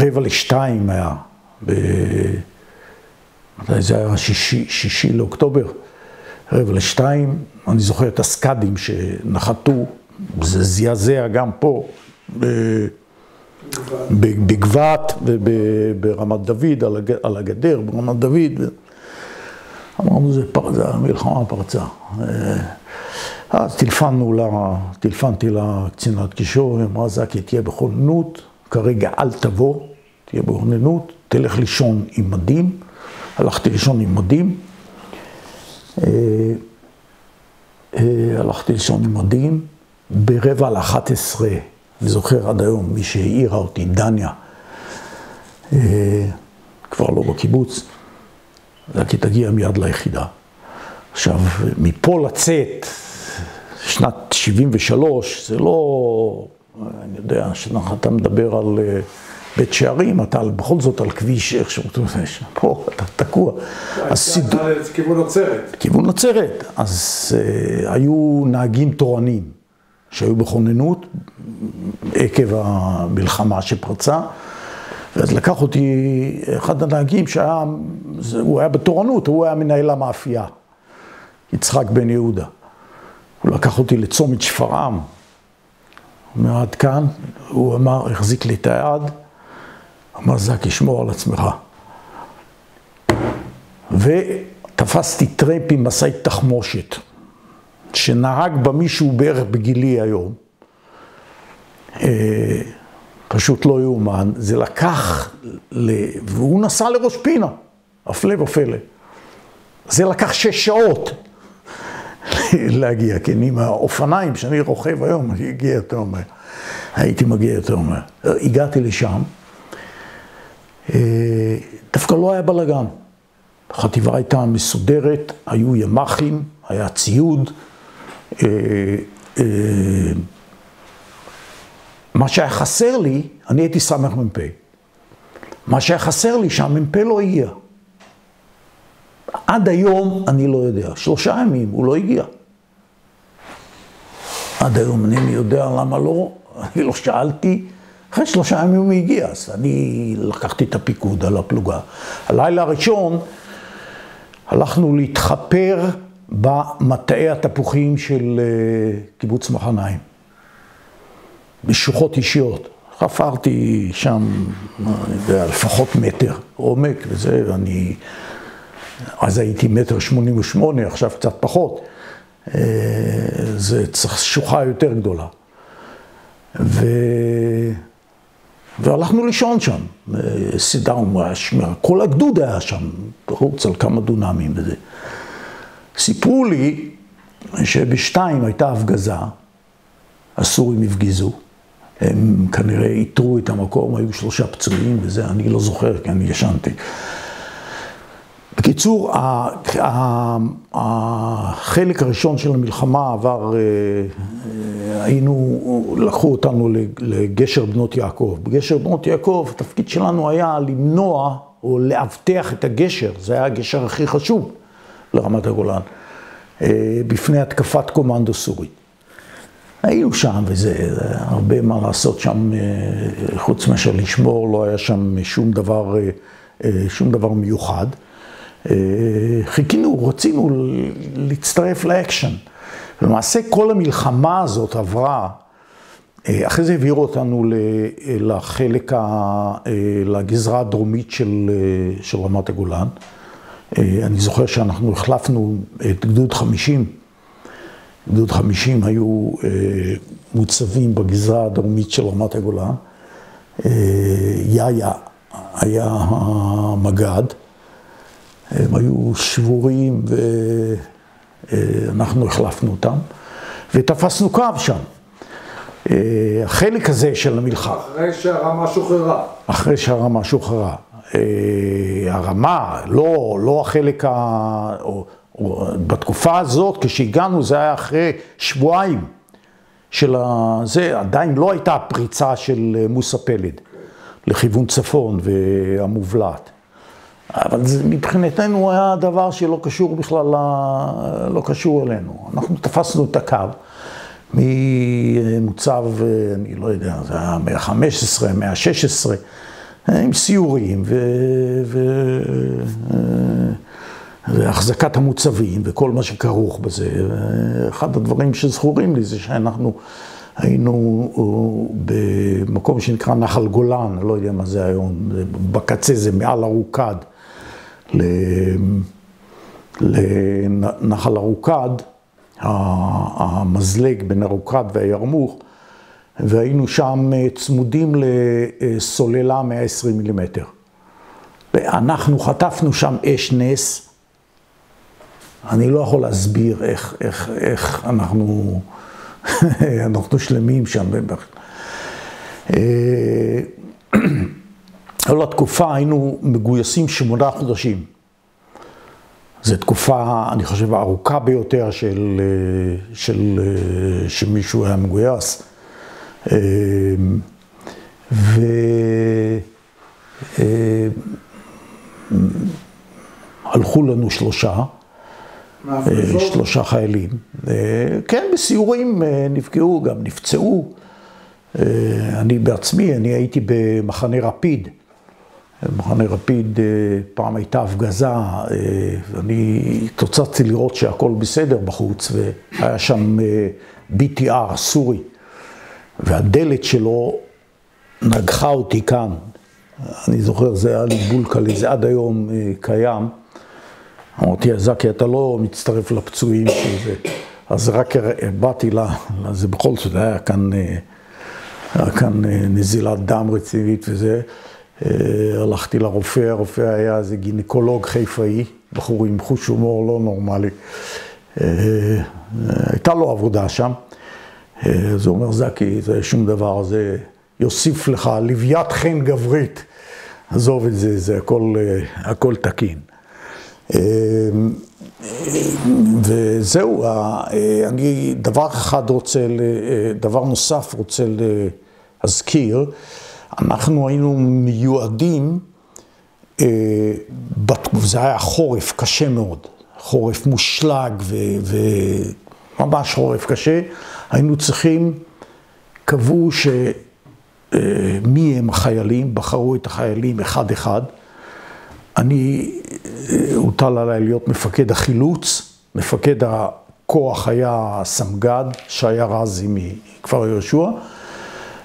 B: היה, זה היה 6 לאוקטובר, 1:45, אני זוכר את הסקאדים שנחתו, זה זעזע גם פה, בגבעת וברמת דוד, על הגדר, ברמת דוד. אמרנו, זה המלחמה פרצה. אז טלפנתי לקצינת קישור, אמרה, זקי, תהיה בכוננות, כרגע אל תבוא, תהיה בכוננות, תלך לישון עם מדים. הלכתי לישון עם מדים. ב10:45, אני זוכר עד היום, מי שהעירה אותי, דניה, כבר לא בקיבוץ, זקי, תגיע מיד ליחידה. עכשיו, מפה לצאת, שנת 73, זה לא, אני יודע, שאתה מדבר על בית שערים, אתה בכל זאת על כביש, איך שאתה אומר, פה אתה תקוע.
A: כיוון נצרת.
B: כיוון נצרת. אז היו נהגים תורנים שהיו בכוננות עקב המלחמה שפרצה, ואז לקח אותי אחד הנהגים הוא היה בתורנות, הוא היה מנהל המאפייה, יצחק בן יהודה. הוא לקח אותי לצומת שפרעם, מעד כאן, הוא אמר, החזיק לי את היד, אמר, זקי, שמור על עצמך. ותפסתי טרמפ עם משאית תחמושת, שנהג בה מישהו בערך בגילי היום. פשוט לא יאומן, זה לקח, והוא נסע לראש פינה, הפלא ופלא. זה לקח 6 שעות להגיע, כן, עם האופניים שאני רוכב היום, הייתי מגיע יותר מהר. הגעתי לשם, דווקא לא היה בלגן. החטיבה הייתה מסודרת, היו ימ"חים, היה ציוד. מה שהיה חסר לי, אני הייתי סמ"פ. מה שהיה חסר לי שהמ"פ לא הגיע. עד היום אני לא יודע, 3 ימים הוא לא הגיע. עד היום אני יודע למה לא, אני לא שאלתי. אחרי 3 ימים הוא הגיע, אז אני לקחתי את הפיקוד על הפלוגה. הלילה הראשון הלכנו להתחפר במטעי התפוחים של קיבוץ מחניים. בשוחות אישיות. חפרתי שם, אני יודע, לפחות מטר עומק, וזה, אז הייתי 1.88 מטר, עכשיו קצת פחות. זה צריך שוחה יותר גדולה. והלכנו לישון שם, סידרנו, כל הגדוד היה שם, חוץ על כמה דונמים וזה. סיפרו לי שב2 הייתה הפגזה, הסורים הפגיזו, הם כנראה איתרו את המקום, היו 3 פצועים וזה, אני לא זוכר כי אני ישנתי. בקיצור, החלק הראשון של המלחמה עבר, לקחו אותנו לגשר בנות יעקב. בגשר בנות יעקב, התפקיד שלנו היה למנוע או לאבטח את הגשר, זה היה הגשר הכי חשוב לרמת הגולן, בפני התקפת קומנדו סורית. היינו שם וזה, הרבה מה לעשות שם, חוץ מאשר לשמור, לא היה שם שום דבר מיוחד. רצינו להצטרף לאקשן. למעשה כל המלחמה הזאת עברה, אחרי זה העבירו אותנו לגזרה הדרומית של רמת הגולן. אני זוכר שאנחנו החלפנו את גדוד 50. גדוד 50 היו מוצבים בגזרה הדרומית של רמת הגולן. יאיה היה המג"ד. הם היו שבורים ואנחנו החלפנו אותם ותפסנו קו שם. החלק הזה של המלחמה.
A: אחרי שהרמה שוחררה.
B: אחרי שהרמה שוחררה. הרמה, לא החלק בתקופה הזאת, כשהגענו, זה היה אחרי שבועיים של זה, עדיין לא הייתה הפריצה של מוסא פלד לכיוון צפון והמובלעת. אבל זה מבחינתנו היה דבר שלא קשור בכלל, לא קשור אלינו. אנחנו תפסנו את הקו ממוצב, אני לא יודע, זה היה 115, 116, עם סיורים והחזקת המוצבים וכל מה שכרוך בזה. אחד הדברים שזכורים לי זה שאנחנו היינו במקום שנקרא נחל גולן, לא יודע מה זה היום, בקצה זה מעל ארוקד לנחל ארוקד, המזלג בין ארוקד והירמוך, והיינו שם צמודים לסוללה 120 מילימטר. ואנחנו חטפנו שם אש נס, אני לא יכול להסביר איך אנחנו שלמים שם. על התקופה היינו מגויסים 8 חודשים. זו תקופה, אני חושב, הארוכה ביותר שמישהו היה מגויס. הלכו לנו 3 חיילים. כן, בסיורים נפגעו, גם נפצעו. אני בעצמי, אני הייתי במחנה רפיד. במחנה רפיד פעם הייתה הפגזה, ואני תוצצתי לראות שהכל בסדר בחוץ, והיה שם BTR סורי, והדלת שלו נגחה אותי כאן. אני זוכר, זה היה לי בולקלי, זה עד היום קיים. אמרתי, זקי, אתה לא מצטרף לפצועים של זה. אז רק באתי זה בכל זאת, היה כאן נזילת דם רצינית וזה. הלכתי לרופא, הרופא היה איזה גינקולוג חיפאי, בחור עם חוש הומור לא נורמלי. הייתה לו עבודה שם. זה אומר, זקי, זה שום דבר, זה יוסיף לך לוויית חן גברית. עזוב את זה, זה הכל תקין. וזהו, אני דבר נוסף רוצה להזכיר, אנחנו היינו מיועדים, זה היה חורף קשה מאוד, חורף מושלג וממש חורף קשה, היינו צריכים, קבעו מי הם החיילים, בחרו את החיילים אחד-אחד, הוטל עליי להיות מפקד החילוץ, מפקד הכוח היה סמג"ד, שהיה רזי מכפר יהושע,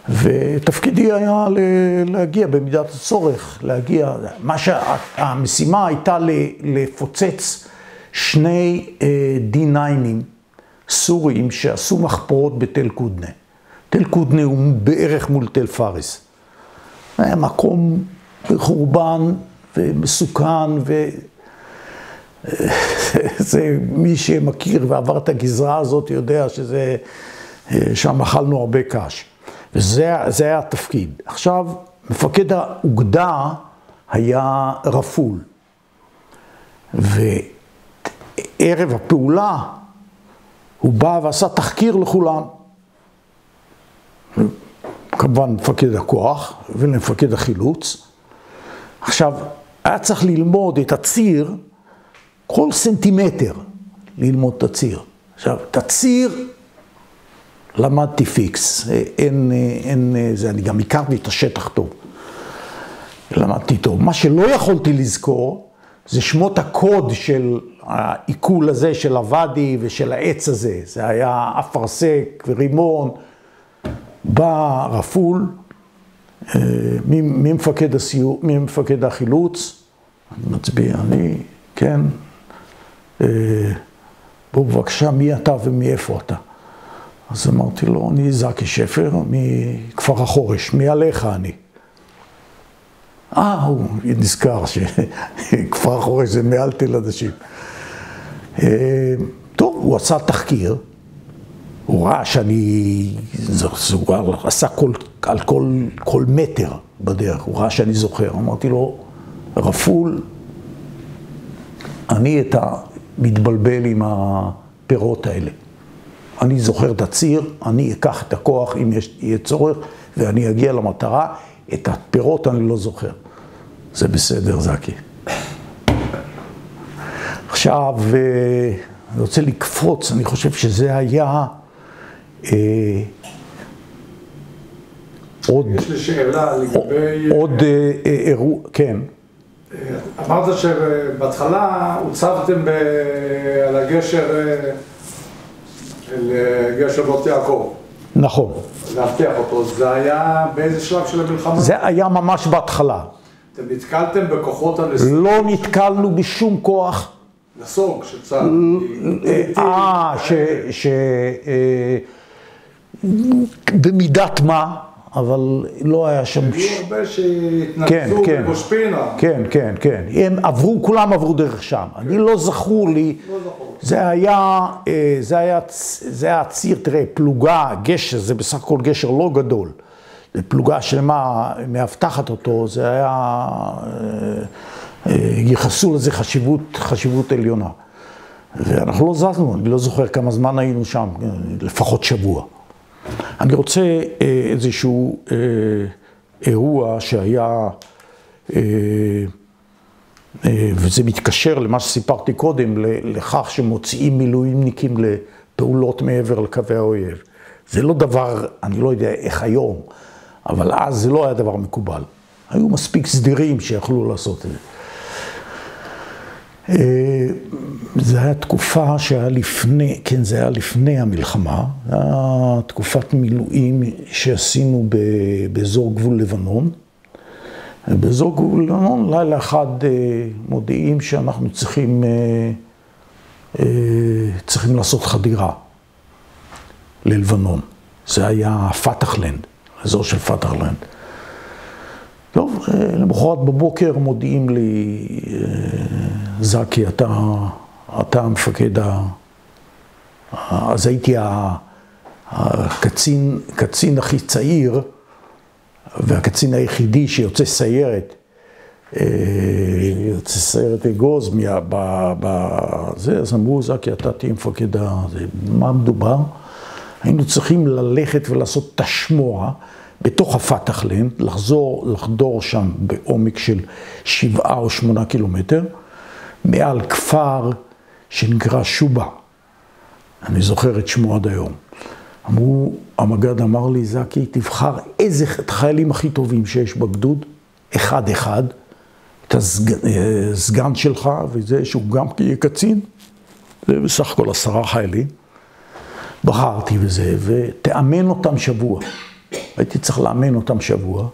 B: ותפקידי היה להגיע במידת הצורך, להגיע, המשימה הייתה לפוצץ 2 D9 סוריים שעשו מחפורות בתל קודנה. תל קודנה הוא בערך מול תל פארס. היה מקום חורבן ומסוכן, וזה מי שמכיר ועבר את הגזרה הזאת יודע שזה, שם אכלנו הרבה קש. וזה היה התפקיד. עכשיו, מפקד האוגדה היה רפול. וערב הפעולה, הוא בא ועשה תחקיר לכולם. כמובן, מפקד הכוח ולמפקד החילוץ. עכשיו, היה צריך ללמוד את הציר, כל סנטימטר ללמוד את הציר. עכשיו, את הציר למדתי פיקס, אין זה, אני גם הכרתי את השטח טוב. למדתי טוב. מה שלא יכולתי לזכור, זה שמות הקוד של העיכול הזה, של הוואדי ושל העץ הזה. זה היה אפרסק ורימון, בא רפול, מי מפקד החילוץ, אני מצביע, כן, בוא בבקשה, מי אתה ומאיפה אתה? אז אמרתי לו, אני זקי שפר, מכפר החורש, מעליך אני. הוא נזכר שכפר החורש זה מעל תל אנשים. טוב, הוא עשה תחקיר, הוא ראה שאני, הוא עשה על כל מטר בדרך, הוא ראה שאני זוכר. אמרתי לו, רפול, אני מתבלבל עם הפירות האלה. אני זוכר את הציר, אני אקח את הכוח אם יהיה צורך, ואני אגיע למטרה. את הפירות אני לא זוכר. זה בסדר, זקי. עכשיו, אני רוצה לקפוץ, אני חושב שזה היה עוד...
A: יש לי שאלה לגבי...
B: עוד אירוע, כן.
A: אמרת שבהתחלה הוצבתם על הגשר, גשר בית יעקב.
B: נכון.
A: להבטיח אותו. זה היה באיזה שלב של המלחמה?
B: זה היה ממש בהתחלה.
A: אתם נתקלתם בכוחות הנסיעה?
B: לא נתקלנו בשום כוח.
A: נסוג של צה"ל.
B: במידת מה, אבל לא היה שם...
A: היו הרבה שהתנגזו בראש פינה.
B: כן, כן, כן. כולם עברו דרך שם. אני לא זכור לי. זה היה ציר, תראה, פלוגה, גשר, זה בסך הכל גשר לא גדול. זה פלוגה שלמה מאבטחת אותו, זה היה... ייחסו לזה חשיבות עליונה. ואנחנו לא זזנו, אני לא זוכר כמה זמן היינו שם, לפחות שבוע. אני רוצה איזשהו אירוע שהיה, וזה מתקשר למה שסיפרתי קודם, לכך שמוציאים מילואימניקים לפעולות מעבר לקווי האויב. זה לא דבר, אני לא יודע איך היום, אבל אז זה לא היה דבר מקובל. היו מספיק סדירים שיכלו לעשות את זה. זה היה תקופה שהיה לפני, כן, זה היה לפני המלחמה, זה היה תקופת מילואים שעשינו באזור גבול לבנון. באזור גבול לבנון, לילה אחד מודיעים שאנחנו צריכים לעשות חדירה ללבנון. זה היה פתחלנד, אזור של פתחלנד. טוב, למחרת בבוקר מודיעים לי, זקי, אתה המפקד, אז הייתי הקצין הכי צעיר, והקצין היחידי שיוצא סיירת, אגוז בזה, אז אמרו, זקי, אתה תהיה מפקד, מה מדובר? היינו צריכים ללכת ולעשות תשמוע, בתוך הפתחלנד, לחדור שם בעומק של 7 או 8 קילומטר, מעל כפר שנקרא שובה. אני זוכר את שמו עד היום. המג"ד אמר לי, זקי, תבחר איזה חיילים הכי טובים שיש בגדוד, אחד, את הסגן שלך וזה שהוא גם יהיה קצין, זה בסך הכל 10 חיילים. בחרתי בזה ותאמן אותם שבוע. הייתי צריך לאמן אותם שבוע,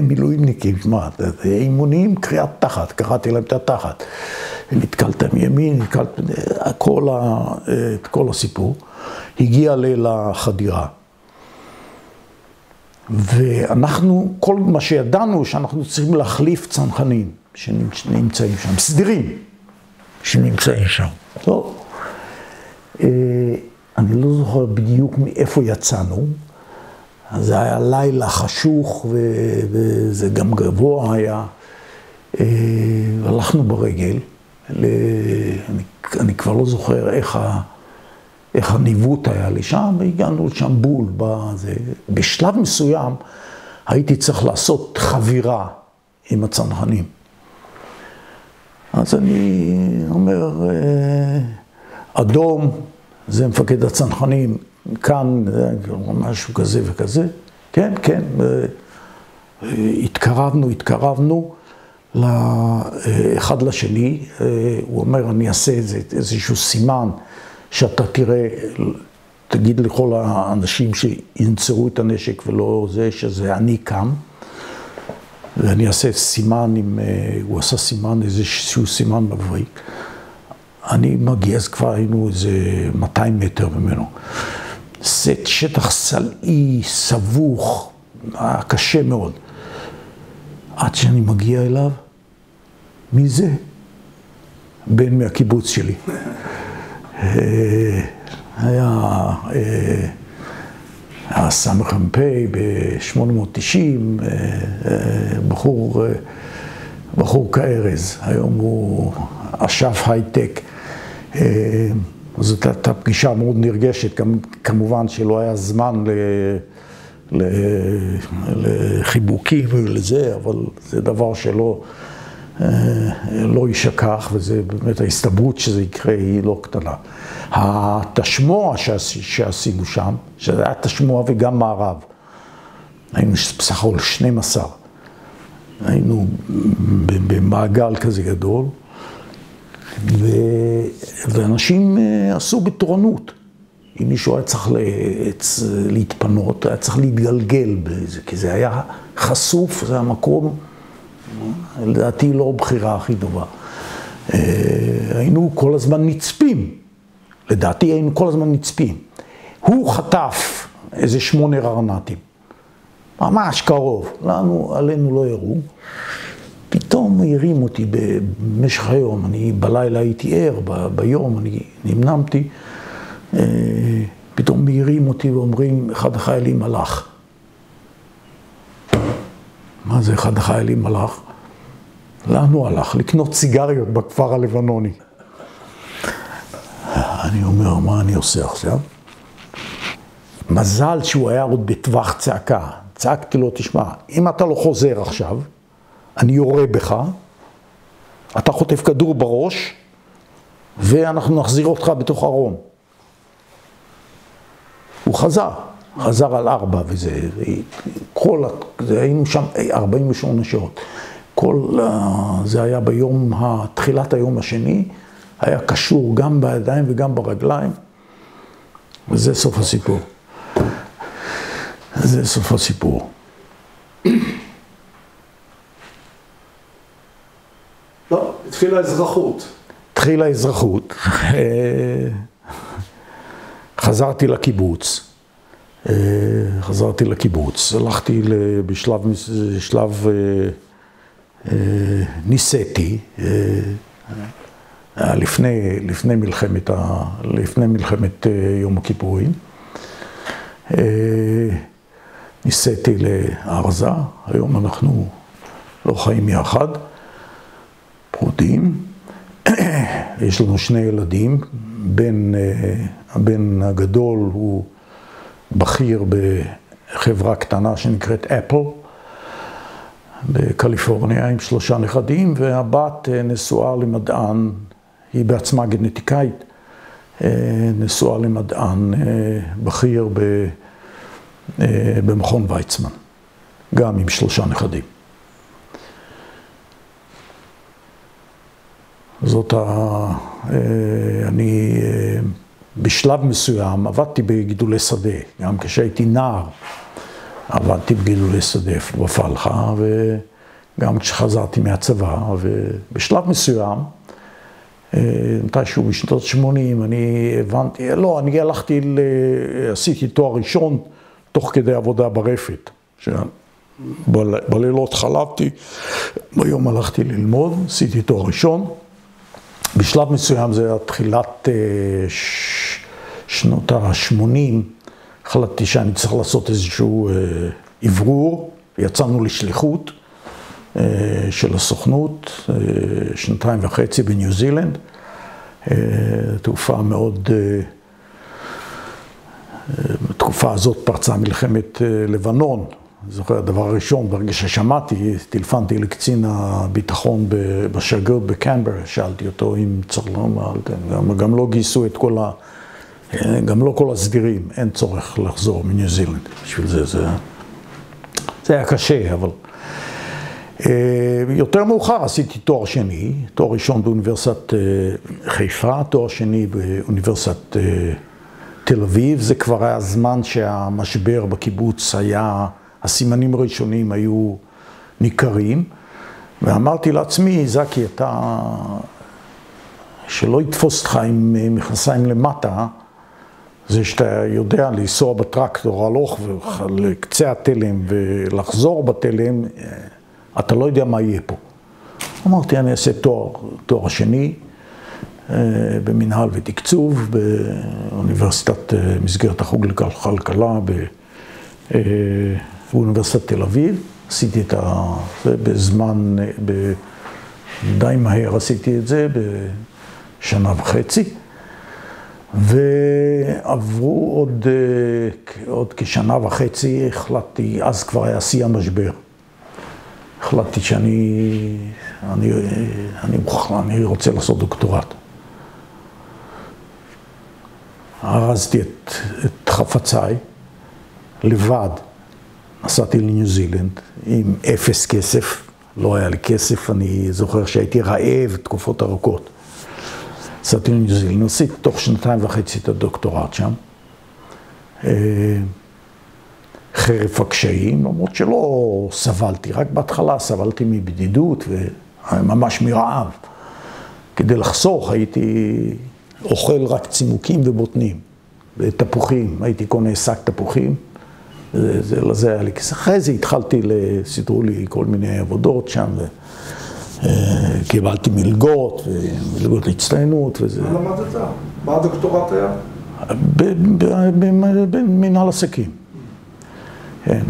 B: מילואימניקים, מה, אימונים, קריאת תחת, קראתי להם את התחת. נתקלתם ימין, את כל הסיפור. הגיע ליל החדירה. ואנחנו, כל מה שידענו, שאנחנו צריכים להחליף צנחנים שנמצאים שם, סדירים שנמצאים שם. טוב. אני לא זוכר בדיוק מאיפה יצאנו. זה היה לילה חשוך וזה גם גבוה היה. הלכנו ברגל, אני כבר לא זוכר איך הניווט היה לי שם, והגענו לשם בול. בשלב מסוים הייתי צריך לעשות חבירה עם הצנחנים. אז אני אומר, אדום, זה מפקד הצנחנים, כאן, משהו כזה וכזה. כן, כן, התקרבנו לאחד לשני. הוא אומר, אני אעשה איזשהו סימן שאתה תראה, תגיד לכל האנשים שינצרו את הנשק ולא זה, שזה אני קם. ואני אעשה סימן, הוא עשה סימן, איזשהו סימן מבריק. אני מגיע, אז כבר היינו איזה 200 מטר ממנו. זה שטח סלעי, סבוך, קשה מאוד. עד שאני מגיע אליו, מי זה? בן מהקיבוץ שלי. היה סמ"פ ב-890, בחור בחור כארז, היום הוא אשף הייטק. זאת הייתה פגישה מאוד נרגשת, כמובן שלא היה זמן לחיבוקים ולזה, אבל זה דבר שלא יישכח, וזה באמת ההסתברות שזה יקרה היא לא קטנה. התשמוע שעשינו שם, שזה היה תשמוע וגם מערב, היינו בסך הכל 12, היינו במעגל כזה גדול, ואנשים עשו בתורנות. אם מישהו היה צריך להתפנות, היה צריך להתגלגל בזה, כי זה היה חשוף, זה המקום, לדעתי לא הבחירה הכי טובה. היינו כל הזמן נצפים, לדעתי היינו כל הזמן נצפים. הוא חטף איזה 8 ררנטים, ממש קרוב, עלינו לא ירו. פתאום הרים אותי במשך היום, אני בלילה הייתי ער, ביום אני נמנמתי, פתאום הרים אותי ואומרים, אחד החיילים הלך. מה זה אחד החיילים הלך? לאן הוא הלך? לקנות סיגריות בכפר הלבנוני. אני אומר, מה אני עושה עכשיו? מזל שהוא היה עוד בטווח צעקה. צעקתי לו, תשמע, אם אתה לא חוזר עכשיו, אני יורה בך, אתה חוטף כדור בראש, ואנחנו נחזיר אותך בתוך ארון. הוא חזר על 4 וזה, היינו שם 48 שעות. זה היה תחילת היום השני, היה קשור גם בידיים וגם ברגליים, וזה סוף הסיפור. זה סוף הסיפור.
A: לא, התחילה האזרחות.
B: התחילה האזרחות. חזרתי לקיבוץ. הלכתי בשלב ניסיתי, לפני מלחמת יום הכיפורים. ניסיתי לארזה, היום אנחנו לא חיים יחד, פרודים. יש לנו 2 ילדים, הבן הגדול הוא בכיר בחברה קטנה שנקראת אפל, בקליפורניה עם 3 נכדים, והבת נשואה למדען, היא בעצמה גנטיקאית, נשואה למדען בכיר במכון ויצמן, גם עם 3 נכדים. אני בשלב מסוים עבדתי בגידולי שדה, גם כשהייתי נער עבדתי בגידולי שדה בפלחה, וגם כשחזרתי מהצבא, ובשלב מסוים, מתישהו בשנות 80, אני עשיתי תואר ראשון תוך כדי עבודה ברפת. בלילות חלבתי, ביום הלכתי ללמוד, עשיתי תואר ראשון. בשלב מסוים, זה היה תחילת שנות ה-80, החלטתי שאני צריך לעשות איזשהו עברור, ויצאנו לשליחות של הסוכנות, 2.5 בניו זילנד, תקופה מאוד, בתקופה הזאת פרצה מלחמת לבנון. זוכר, הדבר הראשון, ברגע ששמעתי, טלפנתי לקצין הביטחון בשגרירות בקנברה, שאלתי אותו אם צריך לומר, גם לא גייסו את גם לא כל הסדירים, אין צורך לחזור מניו זילנד. בשביל זה היה קשה, אבל יותר מאוחר עשיתי תואר שני, תואר ראשון באוניברסיטת חיפה, תואר שני באוניברסיטת תל אביב. זה כבר היה זמן שהמשבר בקיבוץ היה, הסימנים הראשונים היו ניכרים, ואמרתי לעצמי, זקי, שלא יתפוס אותך עם מכנסיים למטה, זה שאתה יודע לנסוע בטרקטור הלוך לקצה התלם ולחזור בתלם, אתה לא יודע מה יהיה פה. אמרתי, אני אעשה תואר שני במנהל ותקצוב, באוניברסיטת מסגרת החוג לכלכלה באוניברסיטת תל אביב. עשיתי את זה די מהר עשיתי את זה בשנה וחצי, ועברו עוד כשנה וחצי, החלטתי, אז כבר היה שיא המשבר. החלטתי שאני רוצה לעשות דוקטורט. ארזתי את חפציי לבד. נסעתי לניו זילנד עם אפס כסף, לא היה לי כסף, אני זוכר שהייתי רעב תקופות ארוכות. נסעתי לניו זילנד, עשיתי תוך 2.5 את הדוקטורט שם. חרף הקשיים, למרות שלא סבלתי, רק בהתחלה סבלתי מבדידות וממש מרעב. כדי לחסוך הייתי אוכל רק צימוקים ובוטנים, ותפוחים, הייתי קונה שק תפוחים, לזה היה לי כסף. אחרי זה התחלתי, סידרו לי כל מיני עבודות שם, וקיבלתי מלגות, ומלגות להצטיינות וזה.
A: מה למדת? מה הדוקטורט היה?
B: במנהל עסקים. כן,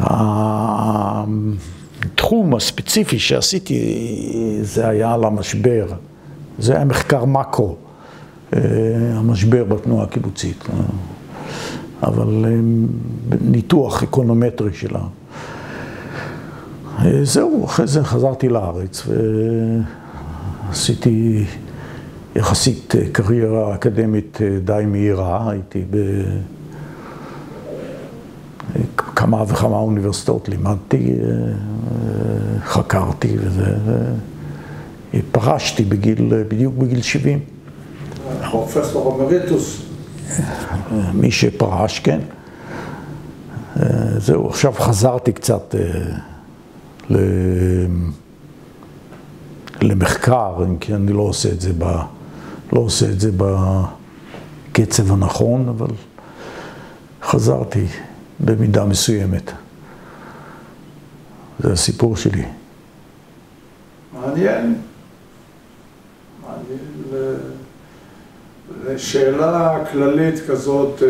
B: התחום הספציפי שעשיתי זה היה על המשבר, זה היה מחקר מקרו, המשבר בתנועה הקיבוצית, אבל ניתוח אקונומטרי שלה. זהו, אחרי זה חזרתי לארץ ועשיתי יחסית קריירה אקדמית די מהירה, הייתי כמה וכמה אוניברסיטאות, לימדתי, חקרתי וזה, פרשתי בדיוק בגיל 70.
A: פרופסור אמריטוס.
B: מי שפרש, כן. זהו, עכשיו חזרתי קצת למחקר, כי אני לא עושה את זה בקצב הנכון, אבל חזרתי במידה מסוימת. זה הסיפור שלי.
A: מעניין. לשאלה כללית כזאת,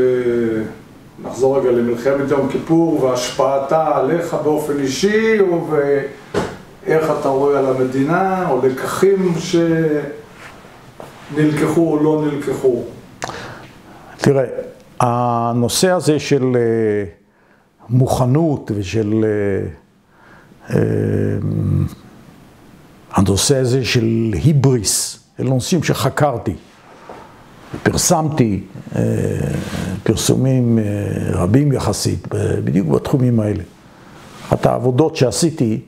A: נחזור רגע למלחמת יום כיפור והשפעתה עליך באופן אישי, ואיך אתה רואה על המדינה, או לקחים שנלקחו או לא נלקחו.
B: תראה, הנושא הזה של מוכנות ושל הנושא הזה של היבריס, אלה נושאים שחקרתי. פרסמתי פרסומים רבים יחסית, בדיוק בתחומים האלה. אחת העבודות שעשיתי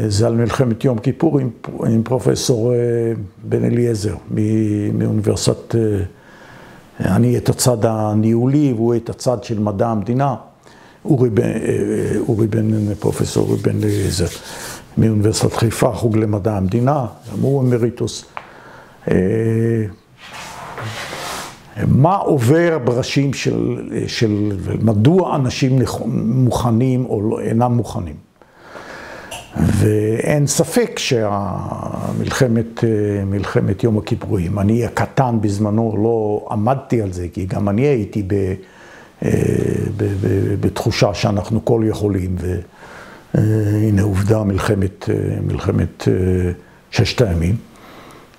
B: זה על מלחמת יום כיפור עם פרופסור בן אליעזר מאוניברסיטת, אני את הצד הניהולי והוא את הצד של מדע המדינה, פרופסור אורי בן אליעזר מאוניברסיטת חיפה, חוג למדע המדינה, גם הוא אמריטוס. מה עובר בראשים של מדוע אנשים מוכנים או אינם מוכנים. ואין ספק שמלחמת יום הכיפורים, אני הקטן בזמנו לא עמדתי על זה, כי גם אני הייתי בתחושה שאנחנו כל יכולים, והנה עובדה מלחמת ששת הימים.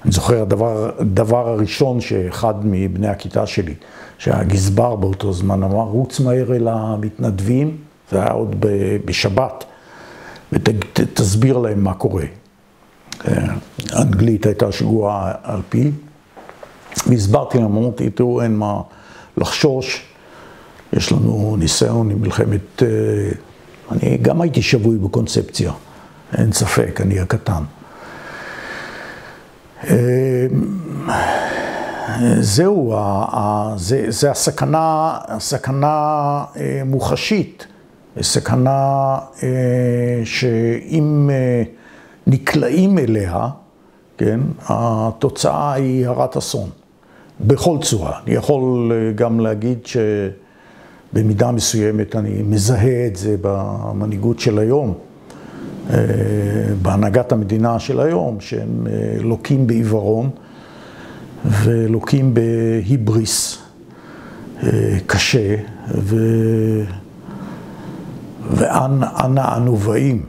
B: אני זוכר, הדבר הראשון שאחד מבני הכיתה שלי, שהיה גזבר באותו זמן, אמר, רוץ מהר אל המתנדבים, זה היה עוד בשבת, ותסביר להם מה קורה. האנגלית הייתה שגועה על פי, והסברתי להם, אמרתי, תראו, אין מה לחשוש, יש לנו ניסיון עם מלחמת, אני גם הייתי שבוי בקונספציה, אין ספק, אני הקטן. זהו, זה הסכנה מוחשית, סכנה שאם נקלעים אליה, כן, התוצאה היא הרת אסון, בכל צורה. אני יכול גם להגיד שבמידה מסוימת אני מזהה את זה במנהיגות של היום, בהנהגת המדינה של היום, שהם לוקים בעיוורון ולוקים בהיבריס קשה, ואנה אנו באים.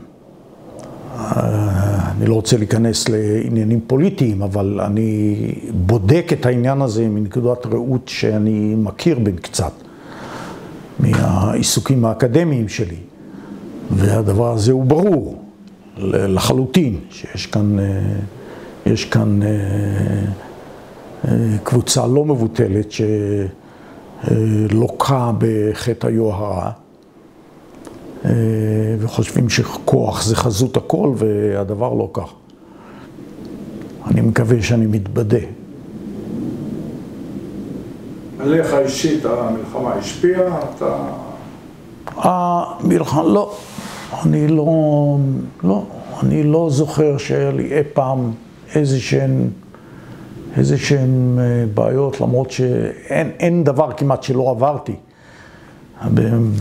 B: אני לא רוצה להיכנס לעניינים פוליטיים, אבל אני בודק את העניין הזה מנקודת ראות שאני מכיר בין קצת מהעיסוקים האקדמיים שלי. והדבר הזה הוא ברור לחלוטין, שיש כאן קבוצה לא מבוטלת שלוקה בחטא היוהרה, וחושבים שכוח זה חזות הכל, והדבר לא כך. אני מקווה שאני מתבדה.
A: עליך אישית המלחמה השפיעה?
B: המלחמה, לא. אני לא זוכר שהיה לי אי פעם איזשהן בעיות, למרות שאין דבר כמעט שלא עברתי.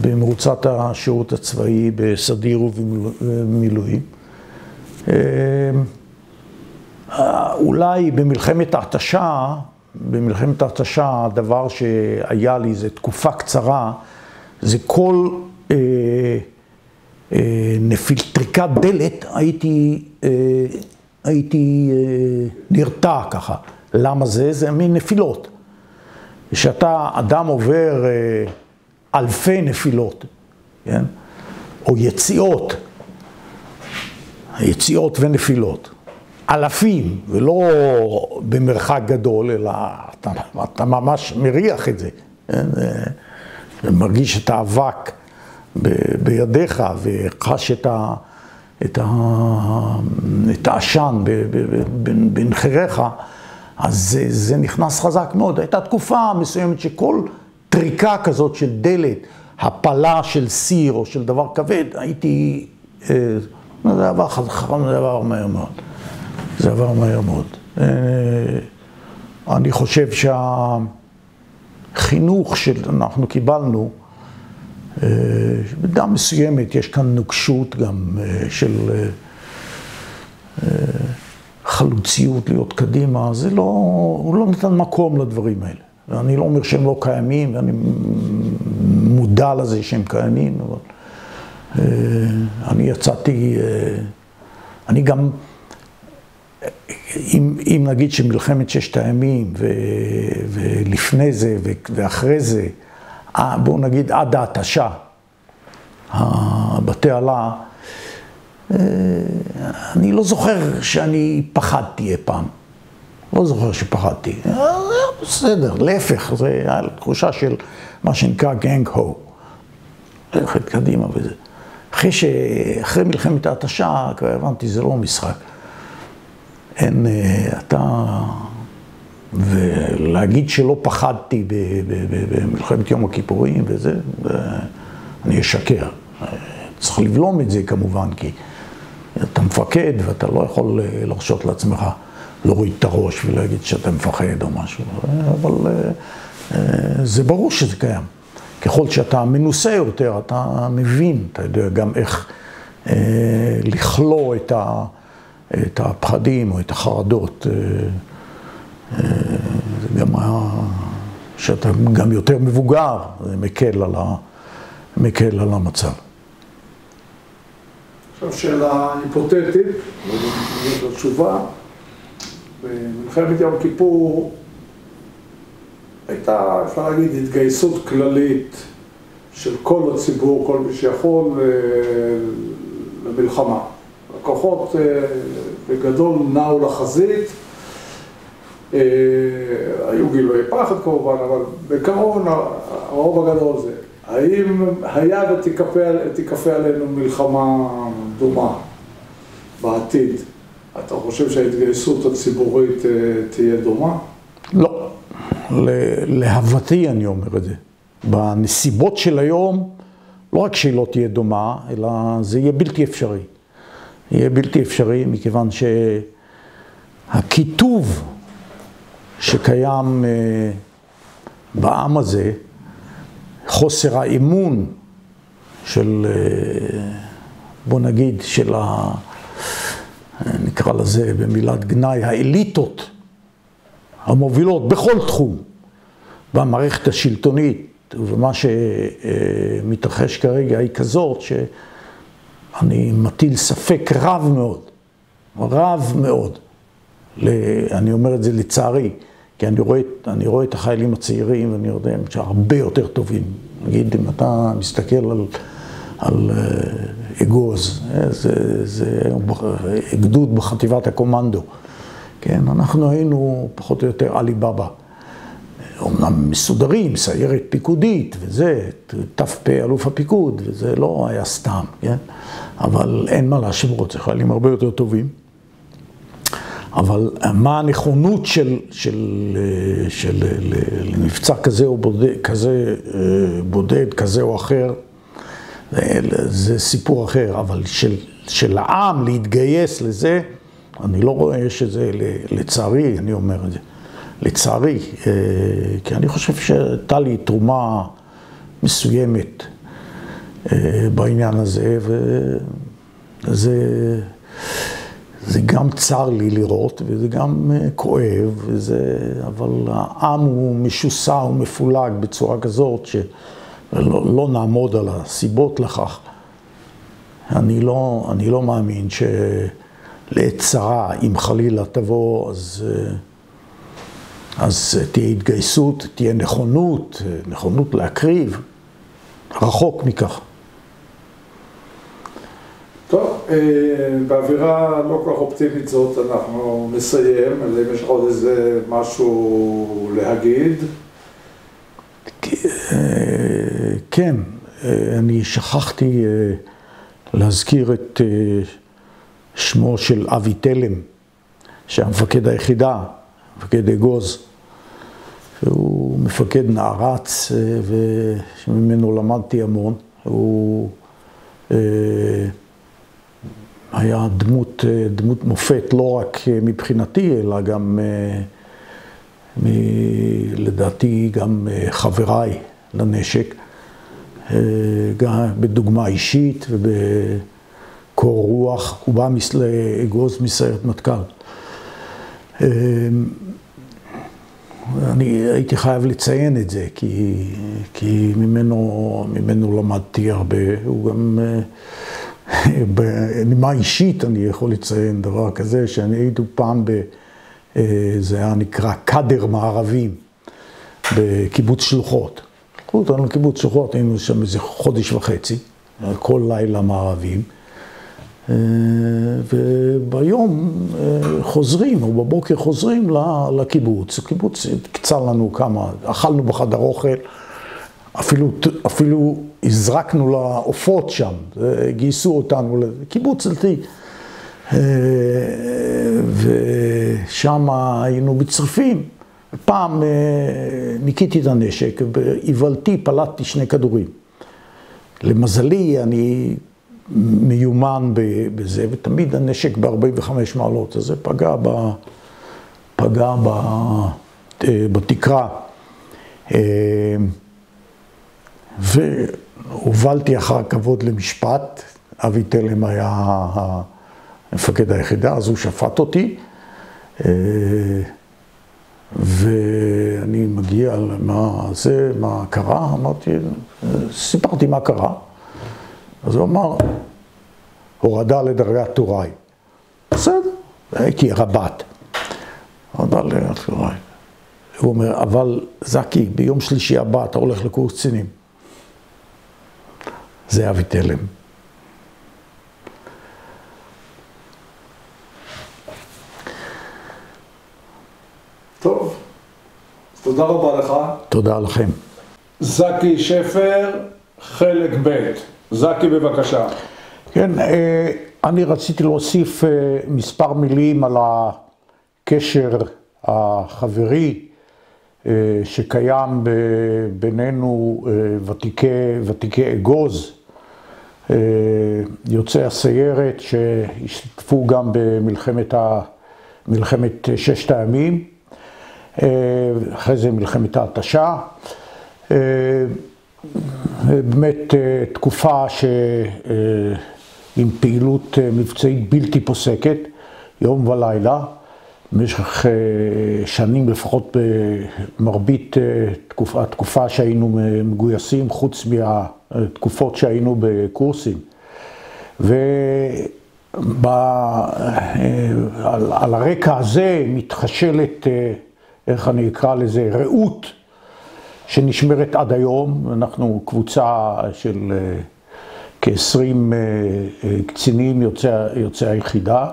B: במרוצת השירות הצבאי, בסדיר ובמילואים. אולי במלחמת ההתשה, הדבר שהיה לי, זה תקופה קצרה, זה כל טריקת דלת, הייתי נרתע ככה. למה זה? זה מנפילות. כשאתה אדם עובר אלפי נפילות, כן? או יציאות ונפילות. אלפים, ולא במרחק גדול, אלא אתה ממש מריח את זה. כן? ומרגיש את האבק בידיך, וחש את העשן בנחיריך, אז זה נכנס חזק מאוד. הייתה תקופה מסוימת שכל טריקה כזאת של דלת, הפלה של סיר או של דבר כבד, הייתי, זה עבר מהר מאוד. זה עבר מהר מאוד. אני חושב שהחינוך שאנחנו קיבלנו, במידה מסוימת יש כאן נוקשות גם של חלוציות להיות קדימה, הוא לא נתן מקום לדברים האלה. ואני לא אומר שהם לא קיימים, ואני מודע לזה שהם קיימים, אבל אני יצאתי, אני גם, אם נגיד שמלחמת ששת הימים, ולפני זה ואחרי זה, בואו נגיד עד ההתשה, בתי עלה, אני לא זוכר שאני פחדתי אי פעם. לא זוכר שפחדתי. בסדר, להפך, זה היה תחושה של מה שנקרא גנג הו. ללכת קדימה וזה. אחרי מלחמת ההתשה, כבר הבנתי, זה לא משחק. ולהגיד שלא פחדתי במלחמת יום הכיפורים וזה, אני אשקר. צריך לבלום את זה כמובן, כי אתה מפקד ואתה לא יכול לרשות לעצמך להוריד את הראש ולהגיד שאתה מפחד או משהו. אבל זה ברור שזה קיים. ככל שאתה מנוסה יותר, אתה מבין, אתה יודע גם איך לכלוא את הפחדים או את החרדות. זה גם שאתה גם יותר מבוגר, זה מקל על המצב.
A: עכשיו שאלה היפותטית, זאת התשובה. במלחמת יום כיפור הייתה, אפשר להגיד, התגייסות כללית של כל הציבור, כל מי שיכול למלחמה. הכוחות בגדול נעו לחזית, היו גילויי פחד כמובן, אבל בעיקרון הרוב הגדול זה. האם היה ותיכפה עלינו מלחמה דומה בעתיד? אתה חושב שההתגייסות הציבורית תהיה דומה?
B: לא. להבתי אני אומר את זה. בנסיבות של היום, לא רק שהיא לא תהיה דומה, אלא זה יהיה בלתי אפשרי. יהיה בלתי אפשרי מכיוון שהכיתוב שקיים בעם הזה, חוסר האמון של, בוא נגיד, של נקרא לזה במילת גנאי, האליטות המובילות בכל תחום, במערכת השלטונית, ומה שמתרחש כרגע היא כזאת אני מטיל ספק רב מאוד. אני אומר את זה לצערי, כי אני רואה את החיילים הצעירים ואני יודע שהרבה יותר טובים. נגיד, אם אתה מסתכל על אגוז, זה גדוד בחטיבת הקומנדו. כן, אנחנו היינו פחות או יותר עלי בבא. אומנם מסודרים, סיירת פיקודית וזה, ת"פ אלוף הפיקוד, וזה לא היה סתם, כן? אבל אין מה להשוות, זה חיילים הרבה יותר טובים. אבל מה הנכונות של למבצע כזה או בודד, כזה או אחר, זה סיפור אחר, אבל של העם להתגייס לזה, אני לא רואה שזה, לצערי, אני אומר את זה, לצערי, כי אני חושב שהייתה לי תרומה מסוימת בעניין הזה, זה גם צר לי לראות, וזה גם כואב, אבל העם הוא משוסע ומפולג בצורה כזאת, שלא נעמוד על הסיבות לכך. אני לא מאמין שלעת צרה, אם חלילה תבוא, אז תהיה התגייסות, תהיה נכונות להקריב, רחוק מכך.
A: טוב, באווירה לא כל כך אופטימית זאת אנחנו נסיים, אלא אם יש עוד איזה משהו להגיד.
B: כן, אני שכחתי להזכיר את שמו של אבי תלם, שהיה מפקד היחידה, מפקד אגוז, שהוא מפקד נערץ ושממנו למדתי המון. הוא היה דמות מופת לא רק מבחינתי, אלא גם לדעתי גם חבריי לנשק, גם בדוגמה אישית ובקור רוח. הוא בא לאגוז מסיירת מטכ"ל. אני הייתי חייב לציין את זה, כי ממנו למדתי הרבה. הוא גם, בנימה אישית אני יכול לציין דבר כזה, שאני הייתי פעם זה היה נקרא קאדר מערבים, בקיבוץ שלוחות. לקחו אותנו לקיבוץ שלוחות, היינו שם איזה חודש וחצי, כל לילה מערבים. וביום חוזרים, או בבוקר חוזרים לקיבוץ. הקיבוץ קצר לנו כמה, אכלנו בחדר אוכל, אפילו הזרקנו לעופות שם, גייסו אותנו לקיבוץ דתי. ושם היינו בצריפים. פעם ניקיתי את הנשק, באיוולתי פלטתי 2 כדורים. למזלי, אני מיומן בזה, ותמיד הנשק ב-45 מעלות, אז זה פגע בתקרה. והובלתי אחר כבוד למשפט. אבי תלם היה מפקד היחידה, אז הוא שפט אותי. ואני מגיע מה קרה, סיפרתי מה קרה. אז הוא אמר, הורדה לדרגת טוראי. בסדר, הייתי רב"ט. הורדה לדרגת טוראי. הוא אומר, אבל זקי, ביום שלישי הבא אתה הולך לקורס קצינים. זה אבי תלם.
A: טוב, תודה רבה לך.
B: תודה לכם.
A: זקי שפר, חלק ב'. זקי, בבקשה.
B: כן, אני רציתי להוסיף מספר מילים על הקשר החברי שקיים בינינו ותיקי אגוז, יוצאי הסיירת שהשתתפו גם במלחמת 6 הימים, אחרי זה מלחמת ההתשה. באמת תקופה עם פעילות מבצעית בלתי פוסקת, יום ולילה, במשך שנים לפחות במרבית התקופה שהיינו מגויסים, חוץ מהתקופות שהיינו בקורסים. על הרקע הזה מתחשלת, איך אני אקרא לזה, רעות שנשמרת עד היום. אנחנו קבוצה של כ-20 קצינים יוצאי היחידה,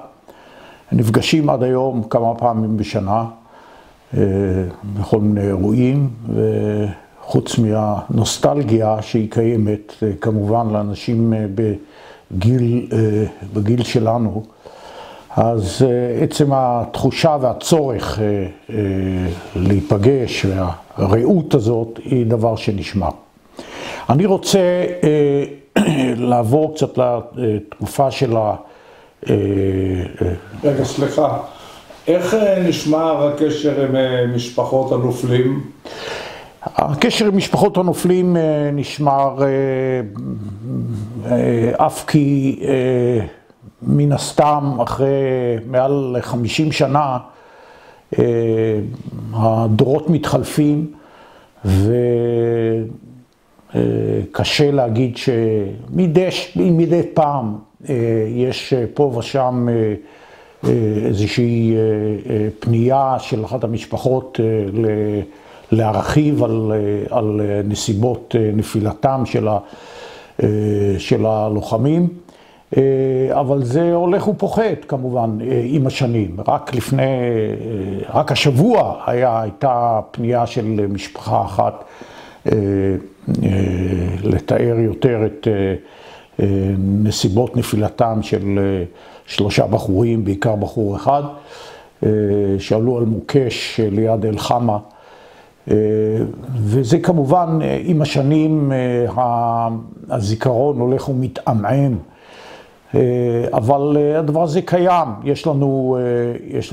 B: נפגשים עד היום כמה פעמים בשנה בכל מיני אירועים, וחוץ מהנוסטלגיה שהיא קיימת כמובן לאנשים בגיל שלנו, אז עצם התחושה והצורך להיפגש והרעות הזאת היא דבר שנשמע. אני רוצה לעבור קצת לתקופה של
A: רגע, סליחה. איך נשמר הקשר עם משפחות הנופלים?
B: הקשר עם משפחות הנופלים נשמר אף כי מן הסתם אחרי מעל 50 שנה הדורות מתחלפים, וקשה להגיד שמדי פעם יש פה ושם איזושהי פנייה של אחת המשפחות להרחיב על נסיבות נפילתם של הלוחמים, אבל זה הולך ופוחת כמובן עם השנים. רק השבוע הייתה פנייה של משפחה אחת לתאר יותר את נסיבות נפילתם של 3 בחורים, בעיקר בחור אחד, שעלו על מוקש ליד אל-חמה. וזה כמובן עם השנים הזיכרון הולך ומתעמעם, אבל הדבר הזה קיים. יש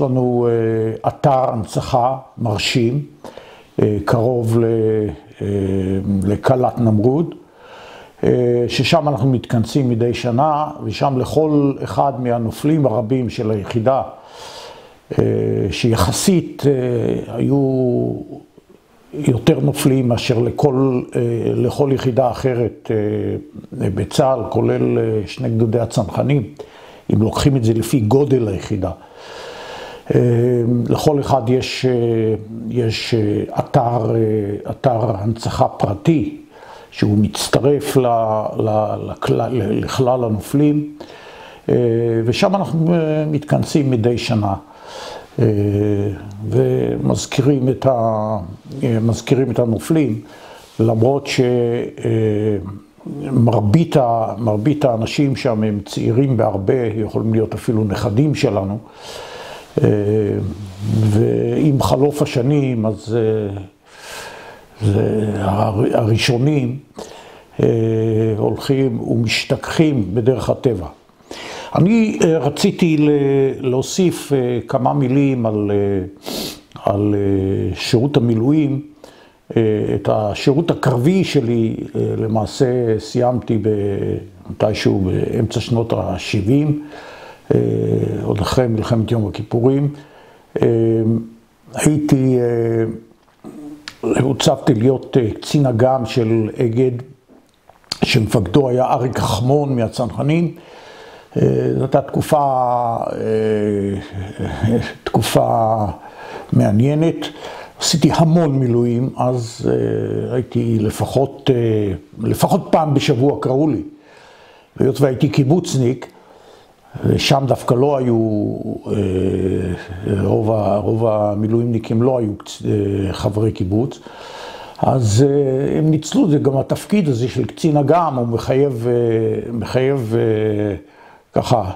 B: לנו אתר הנצחה מרשים, קרוב לקלת נמרוד, ששם אנחנו מתכנסים מדי שנה, ושם לכל אחד מהנופלים הרבים של היחידה, שיחסית היו יותר נופלים מאשר לכל יחידה אחרת בצה"ל, כולל 2 גדודי הצנחנים, אם לוקחים את זה לפי גודל היחידה. לכל אחד יש אתר הנצחה פרטי, שהוא מצטרף לכלל הנופלים, ושם אנחנו מתכנסים מדי שנה, ומזכירים את הנופלים, למרות שמרבית האנשים שם הם צעירים בהרבה, יכולים להיות אפילו נכדים שלנו, ועם חלוף השנים, אז הראשונים הולכים ומשתכחים בדרך הטבע. אני רציתי להוסיף כמה מילים על שירות המילואים. את השירות הקרבי שלי למעשה סיימתי מתישהו באמצע שנות ה-70, עוד אחרי מלחמת יום הכיפורים. הוצבתי להיות קצין אג"ם של אגד, שמפקדו היה אריק חמון מהצנחנים. זו הייתה תקופה מעניינת. עשיתי המון מילואים, אז הייתי לפחות פעם בשבוע קראו לי. והיות והייתי קיבוצניק, ושם דווקא לא היו, רוב המילואימניקים לא היו חברי קיבוץ, אז הם ניצלו, זה גם התפקיד הזה של קצין אג"ם, הוא מחייב ככה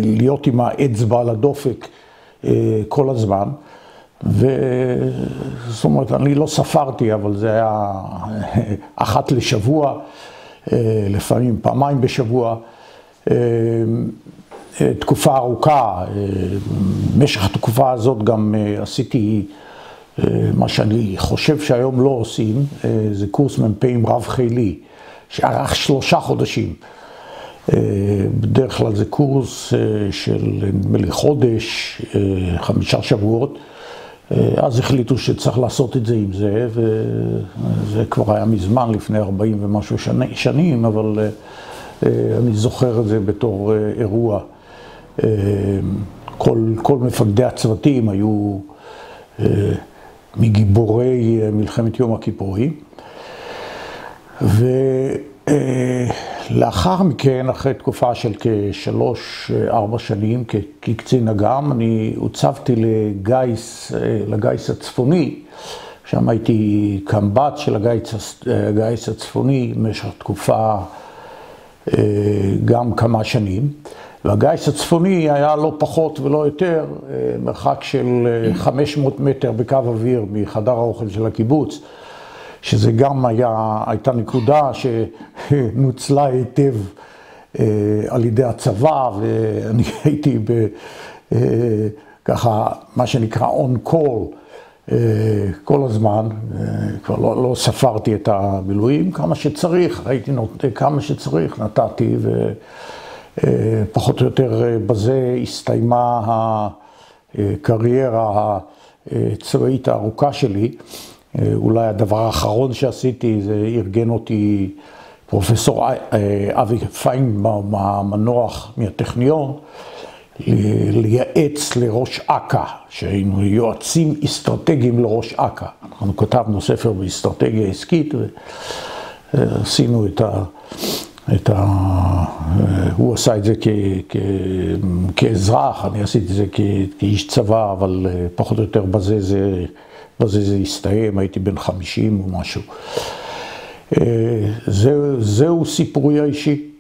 B: להיות עם האצבע על הדופק כל הזמן. זאת אומרת, אני לא ספרתי, אבל זה היה אחת לשבוע, לפעמים פעמיים בשבוע, תקופה ארוכה. במשך התקופה הזאת גם עשיתי מה שאני חושב שהיום לא עושים, זה קורס מ"פים רב חילי, שארך 3 חודשים. בדרך כלל זה קורס של נדמה לי חודש, 5 שבועות. אז החליטו שצריך לעשות את זה עם זה, וזה כבר היה מזמן, לפני 40 ומשהו שנים, אבל אני זוכר את זה בתור אירוע. כל מפקדי הצוותים היו מגיבורי מלחמת יום הכיפורים. ולאחר מכן, אחרי תקופה של כ3-4 שנים כקצין אג"ם, אני הוצבתי לגיס הצפוני. שם הייתי קמב"ץ של הגיס הצפוני במשך תקופה גם כמה שנים. והגיס הצפוני היה לא פחות ולא יותר, מרחק של 500 מטר בקו אוויר מחדר האוכל של הקיבוץ, שזה גם הייתה נקודה שנוצלה היטב על ידי הצבא, ואני הייתי ככה, מה שנקרא on call, כל הזמן, כבר לא ספרתי את המילואים, כמה שצריך, כמה שצריך, נתתי, ופחות או יותר בזה הסתיימה הקריירה הצבאית הארוכה שלי. אולי הדבר האחרון שעשיתי זה ארגן אותי פרופסור אבי פיינבאום המנוח מהטכניון, לייעץ לראש אכ"א, שהיינו יועצים אסטרטגיים לראש אכ"א. אנחנו כתבנו ספר באסטרטגיה עסקית ועשינו הוא עשה את זה כאזרח, אני עשיתי את זה כאיש צבא, אבל פחות או יותר בזה זה הסתיים, הייתי בן 50 או משהו. זהו סיפורי האישי.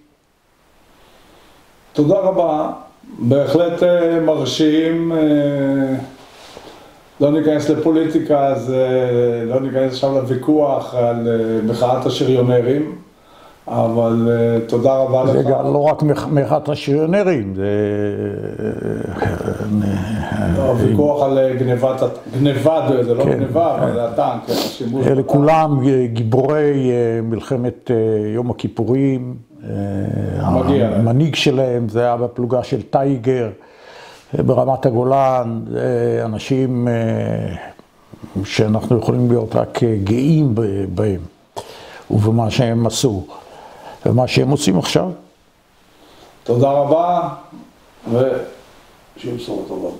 A: תודה רבה, בהחלט מרשים. לא ניכנס לפוליטיקה, אז לא ניכנס עכשיו לוויכוח על מחאת השריונרים, אבל תודה רבה לך.
B: זה גם לא רק מחאת השריונרים, זה
A: ויכוח על גניבה, זה לא גניבה, אבל זה הטנק, השימוש.
B: אלה כולם גיבורי מלחמת יום הכיפורים, המנהיג שלהם זה היה בפלוגה של טייגר ברמת הגולן, אנשים שאנחנו יכולים להיות רק גאים בהם ובמה שהם עשו ומה שהם עושים עכשיו.
A: תודה רבה ושיהיה בשורות טובות.